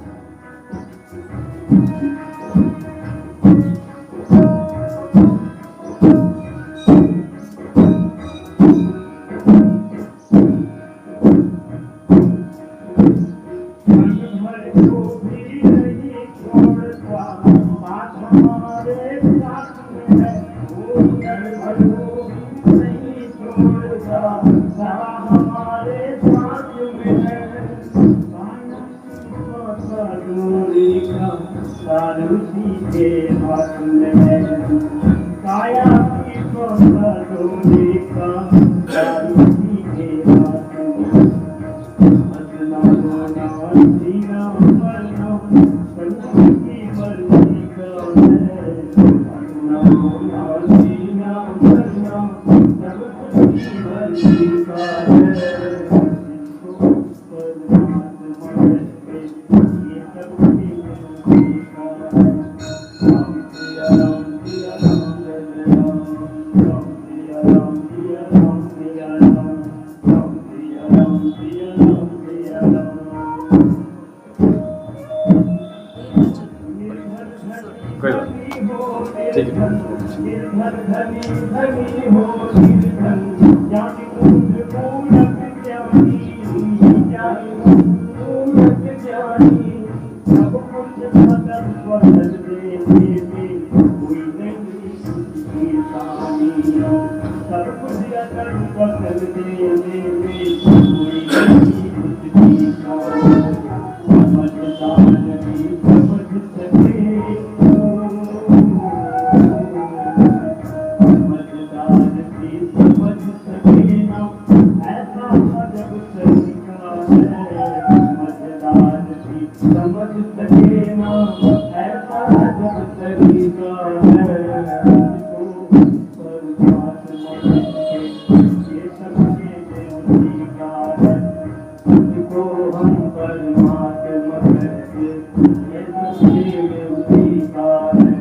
ये सब खेल उसी का है।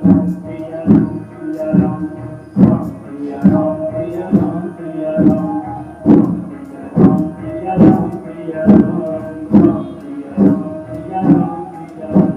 राम सिया राम सिया राम सिया राम सिया राम सिया राम सिया राम सिया राम सिया राम सिया राम सिया राम।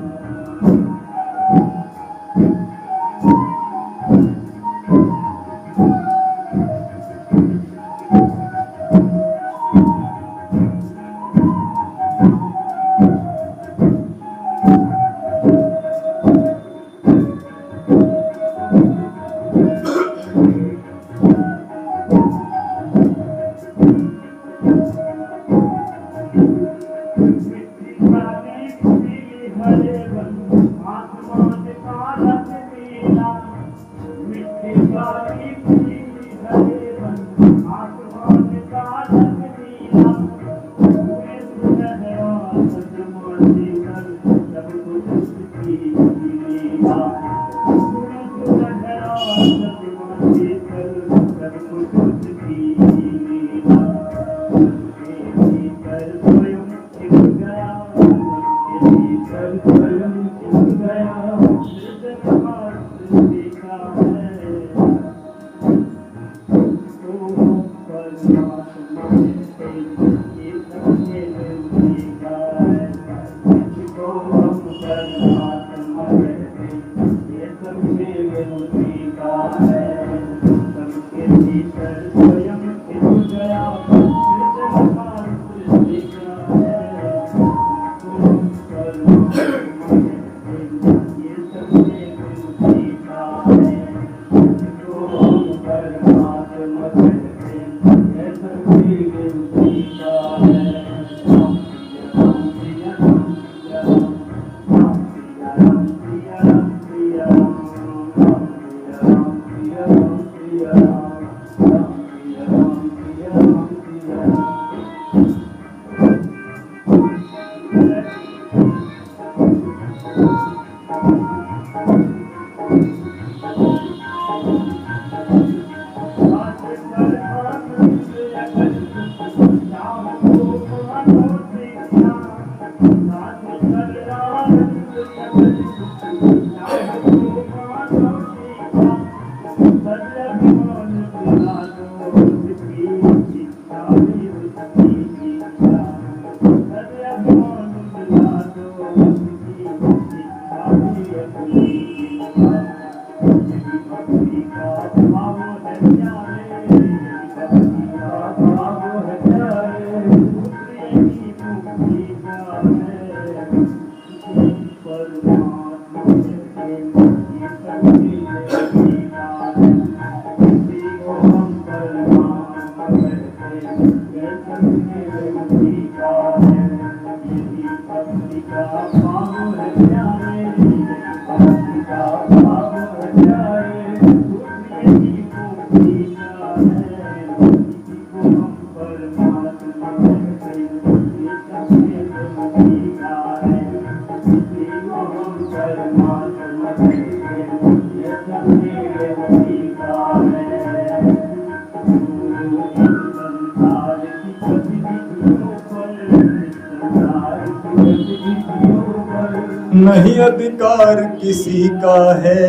नहीं अधिकार किसी का है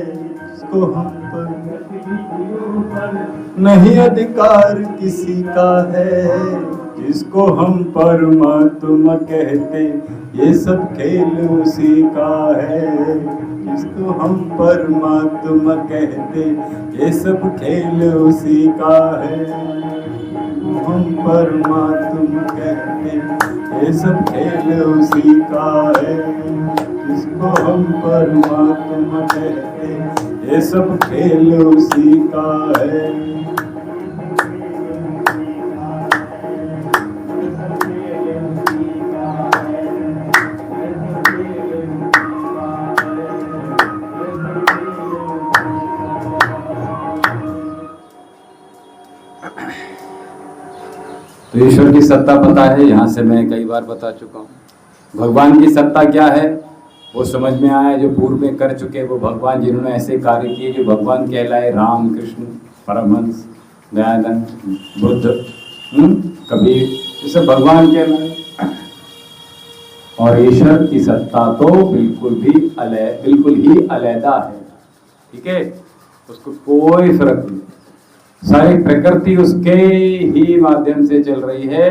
जिसको हम पर, नहीं अधिकार किसी का है जिसको हम परमात्मा कहते, ये सब खेल उसी का है जिसको हम परमात्मा कहते, ये सब खेल उसी का है। हम परमात्मा कहते, ये सब खेल उसी का है जिसको हम परमात्मा कहते, ये सब खेल उसी का है। तो ईश्वर की सत्ता पता है, यहाँ से मैं कई बार बता चुका हूँ। भगवान की सत्ता क्या है वो समझ में आया, जो पूर्व में कर चुके वो भगवान, जिन्होंने ऐसे कार्य किए जो भगवान कहलाए, राम, कृष्ण, परमहंस, दयानंद, बुद्ध, कबीर, ये सब भगवान कहलाए। और ईश्वर की सत्ता तो बिल्कुल ही अलहदा है। ठीक है, उसको कोई फर्क नहीं, सारी प्रकृति उसके ही माध्यम से चल रही है,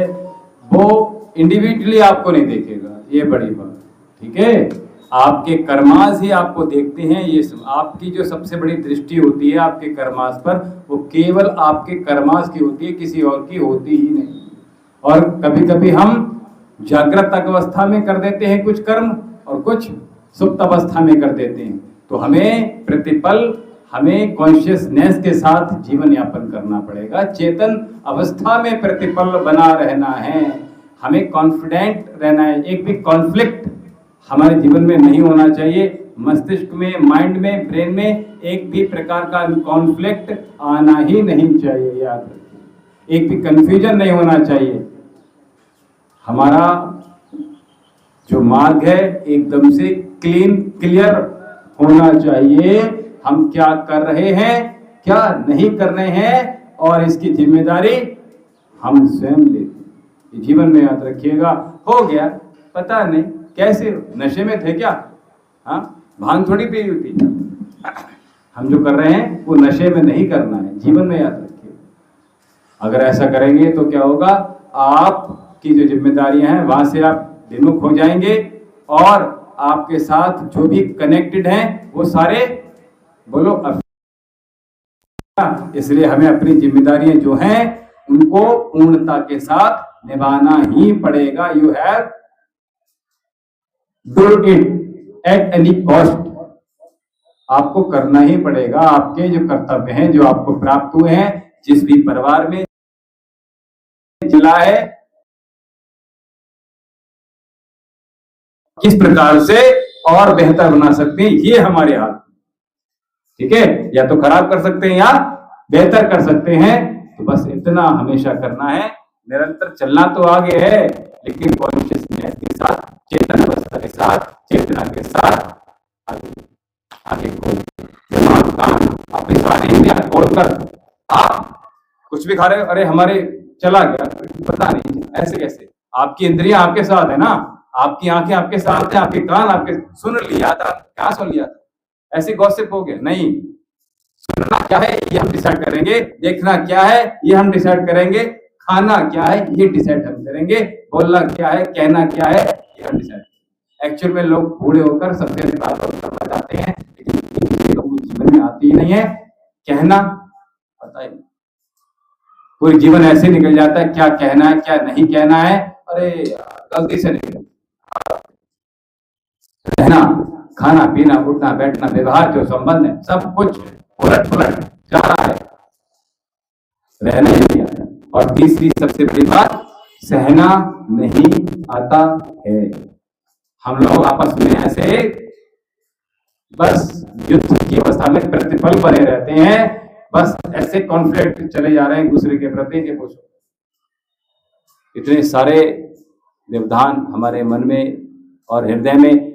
वो इंडिविजुअली आपको नहीं देखेगा, ये बड़ी बात। ठीक है, आपके कर्मास ही आपको देखते हैं। ये आपकी जो सबसे बड़ी दृष्टि होती है आपके कर्मास पर, वो केवल आपके कर्मास की होती है, किसी और की होती ही नहीं। और कभी कभी हम जागृत अवस्था में कर देते हैं कुछ कर्म और कुछ सुप्त अवस्था में कर देते हैं। तो हमें प्रतिपल, हमें कॉन्शियसनेस के साथ जीवन यापन करना पड़ेगा। चेतन अवस्था में प्रतिपल बना रहना है, हमें कॉन्फिडेंट रहना है। एक भी कॉन्फ्लिक्ट हमारे जीवन में नहीं होना चाहिए। मस्तिष्क में, माइंड में, ब्रेन में एक भी प्रकार का कॉन्फ्लिक्ट आना ही नहीं चाहिए, याद रखिए। एक भी कंफ्यूजन नहीं होना चाहिए। हमारा जो मार्ग है एकदम से क्लियर होना चाहिए। हम क्या कर रहे हैं, क्या नहीं कर रहे हैं, और इसकी जिम्मेदारी हम स्वयं लेते हैं। जीवन में याद रखिएगा। हो गया, पता नहीं कैसे, नशे में थे क्या? हाँ, भांग थोड़ी पी हुई थी। हम जो कर रहे हैं वो नशे में नहीं करना है, जीवन में याद रखिए। अगर ऐसा करेंगे तो क्या होगा, आपकी जो जिम्मेदारियां हैं वहां से आप विमुख हो जाएंगे, और आपके साथ जो भी कनेक्टेड हैं वो सारे बोलो। इसलिए हमें अपनी जिम्मेदारियां जो हैं उनको पूर्णता के साथ निभाना ही पड़ेगा। You have do it at any cost. आपको करना ही पड़ेगा। आपके जो कर्तव्य हैं, जो आपको प्राप्त हुए हैं, जिस भी परिवार में चला है, किस प्रकार से और बेहतर बना सकते हैं, ये हमारे हाथ। ठीक है, या तो खराब कर सकते हैं या बेहतर कर सकते हैं। तो बस इतना हमेशा करना है। निरंतर चलना तो आगे है, लेकिन कॉन्शियसनेस के साथ, चेतन अवस्था के साथ, चेतना के साथ आगे दिमाग, कान, अपनी सारी इंद्रियां छोड़कर आप कुछ भी खा रहे हो, अरे हमारे चला गया, पता नहीं ऐसे कैसे। आपकी इंद्रियां आपके साथ है ना, आपकी आंखें आपके साथ है, आपके कान आपके, सुन लिया था, क्या सुन लिया था, ऐसे गॉसिप हो गया नहीं। सुनना क्या है ये हम डिसाइड करेंगे, देखना क्या है ये हम डिसाइड करेंगे, खाना क्या है ये डिसाइड हम करेंगे, बोलना क्या है, कहना क्या है ये हम डिसाइड। एक्चुअल में लोग बूढ़े होकर सबसे बात करना चाहते हैं, लेकिन लोगों को जीवन में आती ही नहीं है। कहना पता ही नहीं, पूरी जीवन ऐसे निकल जाता है, क्या कहना है क्या नहीं कहना है, अरे गलती से निकल। रहना, खाना पीना, उठना बैठना, व्यवहार जो संबंध है, सब कुछ उलट पुलट जा रहा है, रहना नहीं आता। और तीसरी सबसे बड़ी बात, सहना नहीं आता है। हम लोग आपस में ऐसे बस युद्ध की अवस्था में प्रतिपल बने रहते हैं, बस ऐसे कॉन्फ्लिक्ट चले जा रहे हैं दूसरे के प्रति के पूछो। इतने सारे व्यवधान हमारे मन में और हृदय में,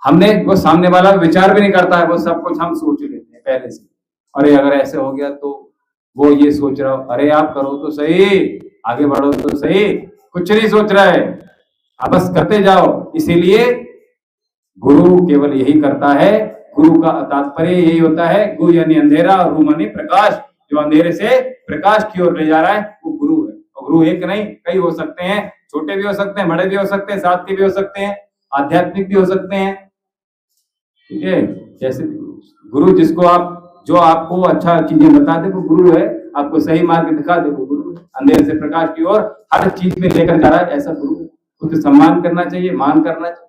हमने वो सामने वाला विचार भी नहीं करता है, वो सब कुछ हम सोच लेते हैं पहले से। अरे अगर ऐसे हो गया तो वो ये सोच रहा हो, अरे आप करो तो सही, आगे बढ़ो तो सही, कुछ नहीं सोच रहा है, आप बस करते जाओ। इसीलिए गुरु केवल यही करता है। गुरु का तात्पर्य यही होता है, गुरु यानी अंधेरा और रू मानी प्रकाश। जो अंधेरे से प्रकाश की ओर ले जा रहा है वो गुरु है। और गुरु एक नहीं, कई हो सकते हैं, छोटे भी हो सकते हैं, बड़े भी हो सकते हैं, सात्विक भी हो सकते हैं, आध्यात्मिक भी हो सकते हैं। ठीक है, जैसे गुरु जिसको आप, जो आपको अच्छा चीजें बता दे वो गुरु है, आपको सही मार्ग दिखा दे वो गुरु है। अंधेरे से प्रकाश की ओर हर चीज में लेकर जा रहा है, ऐसा गुरु है। उसको सम्मान करना चाहिए, मान करना चाहिए।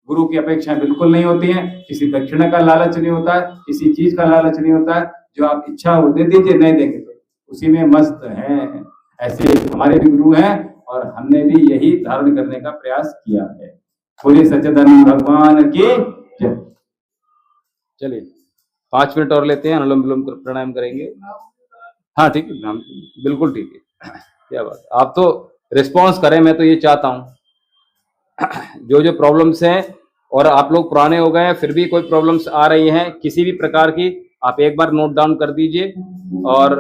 गुरु की अपेक्षाएं बिल्कुल नहीं होती हैं, किसी दक्षिणा का लालच नहीं होता है, किसी चीज का लालच नहीं होता है। जो आप इच्छा हो दे दीजिए, नहीं देंगे तो उसी में मस्त हैं। ऐसे हमारे भी गुरु हैं और हमने भी यही धारण करने का प्रयास किया है। बोलिए सच्चिदानंद भगवान की जय। चलिए 5 मिनट और लेते हैं, अनुलोम विलोम प्राणायाम करेंगे। हाँ ठीक है, बिल्कुल ठीक है, क्या बात। आप तो रिस्पॉन्स करें, मैं तो ये चाहता हूँ। जो जो प्रॉब्लम्स हैं, और आप लोग पुराने हो गए हैं फिर भी कोई प्रॉब्लम्स आ रही हैं किसी भी प्रकार की, आप एक बार नोट डाउन कर दीजिए। और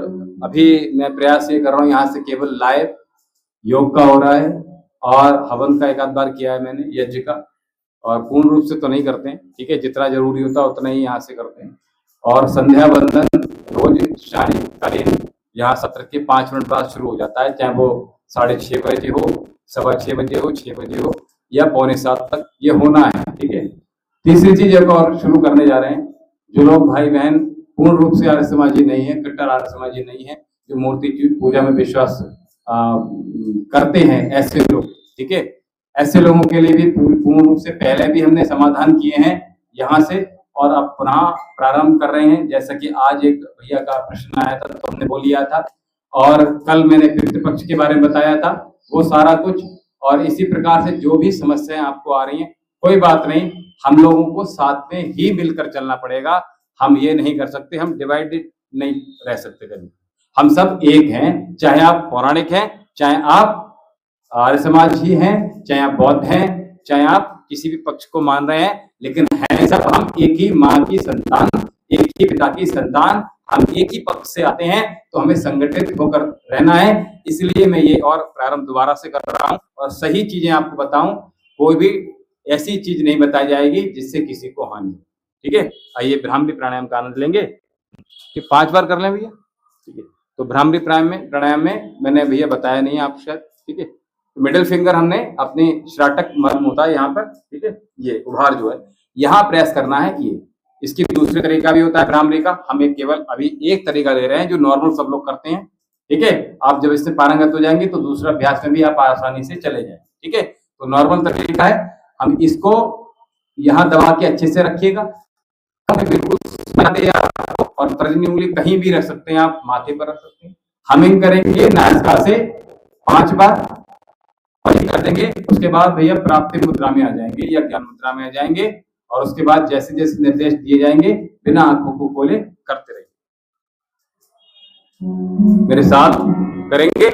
अभी मैं प्रयास ये कर रहा हूँ, यहाँ से केवल लाइव योग का हो रहा है और हवन का एक आध बार किया है मैंने, यज्ञ का। और पूर्ण रूप से तो नहीं करते हैं, ठीक है, जितना जरूरी होता है उतना ही यहाँ से करते हैं। और संध्या वंदन रोज शालीन यहाँ सत्र के 5 मिनट बाद शुरू हो जाता है, चाहे वो 6:30 बजे हो, 6:15 बजे हो, 6 बजे हो या 6:45 तक ये होना है, ठीक है। तीसरी चीज एक और शुरू करने जा रहे हैं, जो लोग भाई बहन पूर्ण रूप से आर्य समाजी नहीं है, कट्टर आर्य समाजी नहीं है, जो मूर्ति पूजा में विश्वास करते हैं, ऐसे लोग, ठीक है, ऐसे लोगों के लिए भी पूर्ण रूप से पहले भी हमने समाधान किए हैं यहाँ से, और अब पुनः प्रारंभ कर रहे हैं। जैसा कि आज एक भैया का प्रश्न आया था तो हमने बोल लिया था, और कल मैंने पितृपक्ष के बारे में बताया था, वो सारा कुछ। और इसी प्रकार से जो भी समस्याएं आपको आ रही हैं, कोई बात नहीं, हम लोगों को साथ में ही मिलकर चलना पड़ेगा। हम ये नहीं कर सकते, हम डिवाइडेड नहीं रह सकते कभी, हम सब एक हैं, चाहे आप पौराणिक हैं, चाहे आप आर्य समाज ही हैं, चाहे आप बौद्ध हैं, चाहे आप किसी भी पक्ष को मान रहे हैं, लेकिन हैं सब हम एक ही माँ की संतान, एक ही पिता की संतान, हम एक ही पक्ष से आते हैं, तो हमें संगठित होकर रहना है। इसलिए मैं ये और प्रारंभ दोबारा से कर रहा हूँ और सही चीजें आपको बताऊं, कोई भी ऐसी चीज नहीं बताई जाएगी जिससे किसी को हानि, ठीक है। आइए ब्राह्मणी प्राणायाम का आनंद लेंगे, कि 5 बार कर लें भैया, ठीक है। तो ब्राह्मणी प्राणायाम में मैंने भैया बताया नहीं आपको शायद, ठीक है। तो मिडिल फिंगर हमने अपनी श्राटक मर्म होता है यहाँ पर, ठीक है, ये उभार जो है यहाँ प्रेस करना है, ये। इसकी दूसरे तरीका भी होता है ब्राह्मणी का, हम एक केवल अभी एक तरीका दे रहे हैं जो नॉर्मल सब लोग करते हैं, ठीक है। आप जब इससे पारंगत हो जाएंगे तो दूसरा अभ्यास में भी आप आसानी से चले जाए, ठीक है। तो नॉर्मल तरीका है, हम इसको यहाँ दबा के अच्छे से रखिएगा, बिल्कुल, और तर्जनी उंगली कहीं भी रख सकते हैं, आप माथे पर रख सकते हैं। हमिंग करेंगे नासिका से 5 बार और कर देंगे। उसके बाद भैया प्राप्ति मुद्रा में आ जाएंगे या ज्ञान मुद्रा में आ जाएंगे, और उसके बाद जैसे जैसे निर्देश दिए जाएंगे बिना आंखों को खोले करते रहिए, मेरे साथ करेंगे।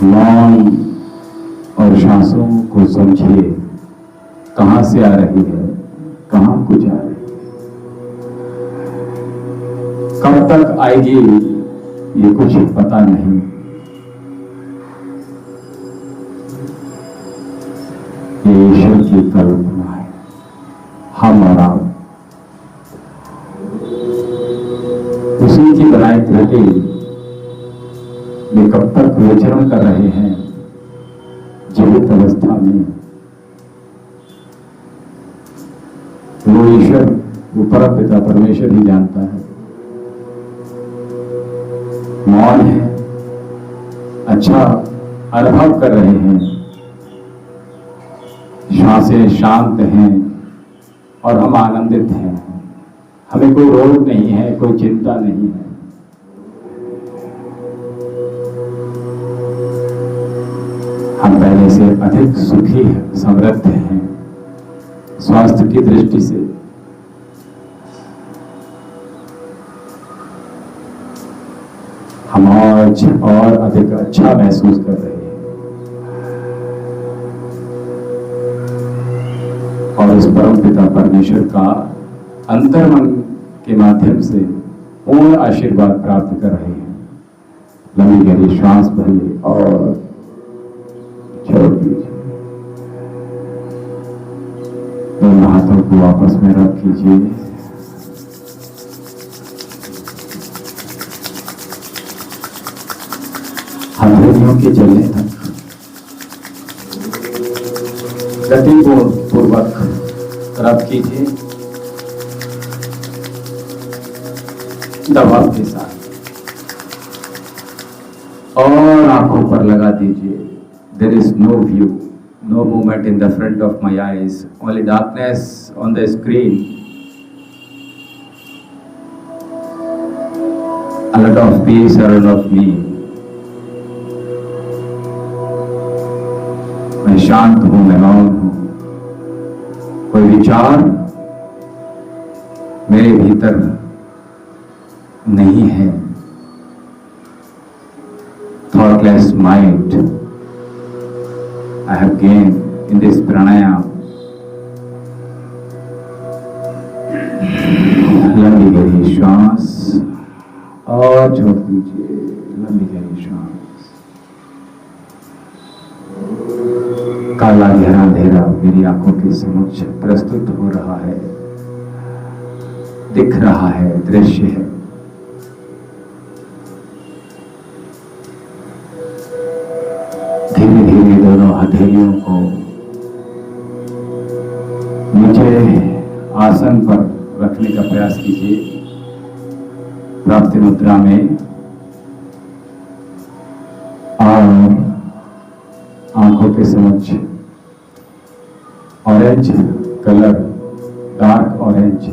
मौन और सांसों को समझिए, कहां से आ रही है, कहां को जा रही है, कब तक आएगी ये कुछ पता नहीं। ये ईश्वर की कल्पना है, हम और आप उसी की बनाई धरती में कब तक विचरण कर रहे हैं जीवित अवस्था में। वो ईश्वर, वो परम पिता परमेश्वर ही जानता है। मौन है, अच्छा अनुभव कर रहे हैं, श्वासें शांत हैं और हम आनंदित हैं। हमें कोई रोग नहीं है, कोई चिंता नहीं है। हम पहले से अधिक सुखी समृद्ध हैं स्वास्थ्य की दृष्टि से। हम आज और अधिक अच्छा महसूस कर रहे हैं और उस परम पिता परमेश्वर का अंतर्मन के माध्यम से पूर्ण आशीर्वाद प्राप्त कर रहे हैं। लंबी गहरी श्वास भरिए और छोड़ दीजिए। दोनों हाथों को आपस में रख कीजिए। हथेलियों के जलने तक गतिपूर्वक रब कीजिए, दबाव के साथ, और आंखों पर लगा दीजिए। There is no view, no movement in the front of my eyes, only darkness on the screen. A lot of peace around of me. मैं शांत हूं, मैं मौन हूं। कोई विचार मेरे भीतर नहीं है। Thoughtless mind I have gained in this pranayam. लंबी गहरी श्वास और छोड़ दीजिए। लंबी गहरी श्वास। काला गहरा अंधेरा मेरी आंखों के समक्ष प्रस्तुत हो रहा है, दिख रहा है, दृश्य है। धीरे धीरे दोनों हथेलियों को नीचे आसन पर रखने का प्रयास कीजिए। प्राप्ति मुद्रा में और आंखों के समक्ष ऑरेंज कलर, डार्क ऑरेंज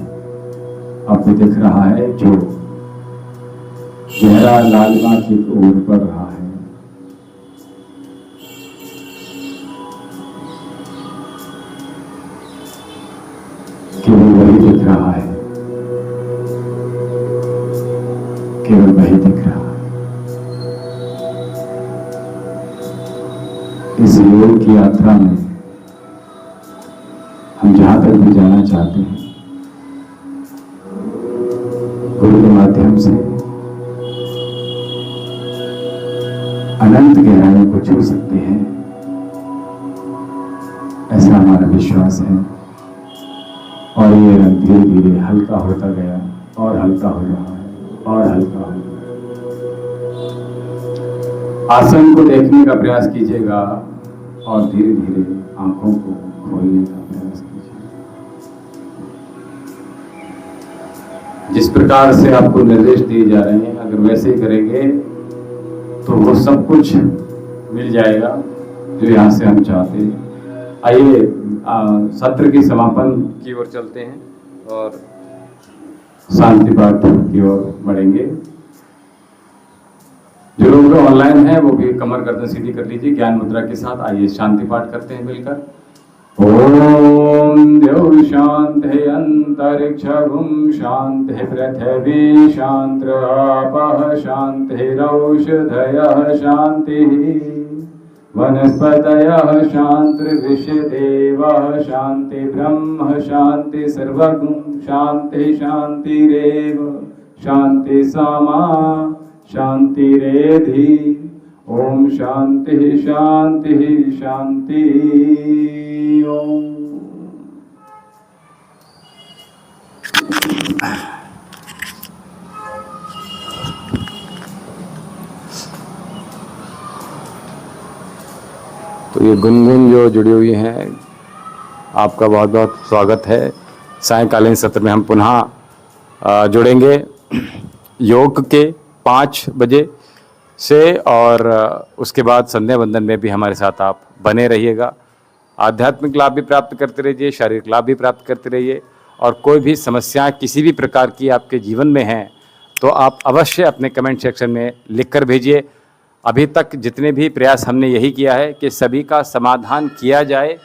आपको दिख रहा है, जो गहरा लालिमा की ओर बढ़ रहा है। केवल वही दिख रहा है, केवल वही दिख रहा है। इस योग की यात्रा में हम जहां तक भी जाना चाहते हैं, गुरु के माध्यम से अनंत गहराइयों को छू सकते हैं, ऐसा हमारा विश्वास है। और ये रंग धीरे धीरे हल्का होता गया और हल्का हो रहा है और हल्का हो रहा है। आसन को देखने का प्रयास कीजिएगा और धीरे धीरे आंखों को खोलने का प्रयास कीजिए। जिस प्रकार से आपको निर्देश दिए जा रहे हैं, अगर वैसे ही करेंगे तो वो सब कुछ मिल जाएगा जो यहाँ से हम चाहते हैं। आइए सत्र के समापन की ओर चलते हैं और शांति पाठ की ओर बढ़ेंगे। जो लोग ऑनलाइन हैं वो भी कमर गर्दन सीधी कर लीजिए ज्ञान मुद्रा के साथ। आइए शांति पाठ करते हैं मिलकर। ओम देव शांति अंतरिक्षं शांति पृथ्वी शांति आपः शांति रौषधयः शांति। वनस्पतयः शान्तिर्विश्वदेवः शान्ति ब्रह्म शान्ति सर्वगुण शान्ति शान्तिरेव शान्ति सामा शान्तिरेधि ओम शांति शांति शांति ओम। तो ये गुनगुन जो जुड़ी हुई हैं, आपका बहुत बहुत स्वागत है। सायंकालीन सत्र में हम पुनः जुड़ेंगे योग के 5 बजे से, और उसके बाद संध्या वंदन में भी हमारे साथ आप बने रहिएगा। आध्यात्मिक लाभ भी प्राप्त करते रहिए, शारीरिक लाभ भी प्राप्त करते रहिए, और कोई भी समस्याएं किसी भी प्रकार की आपके जीवन में हैं तो आप अवश्य अपने कमेंट सेक्शन में लिख कर भेजिए। अभी तक जितने भी प्रयास हमने यही किया है कि सभी का समाधान किया जाए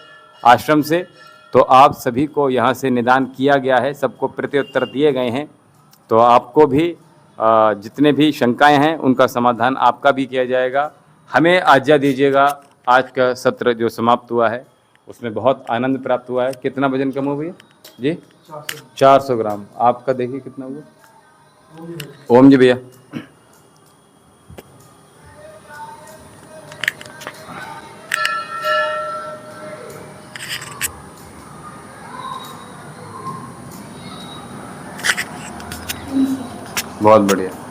आश्रम से, तो आप सभी को यहाँ से निदान किया गया है, सबको प्रत्युत्तर दिए गए हैं। तो आपको भी जितने भी शंकाएं हैं उनका समाधान आपका भी किया जाएगा। हमें आज्ञा दीजिएगा। आज का सत्र जो समाप्त हुआ है उसमें बहुत आनंद प्राप्त हुआ है। कितना वजन कम हो गया जी? 400 ग्राम। आपका देखिए कितना हुआ? ओम जी भैया। बहुत बढ़िया।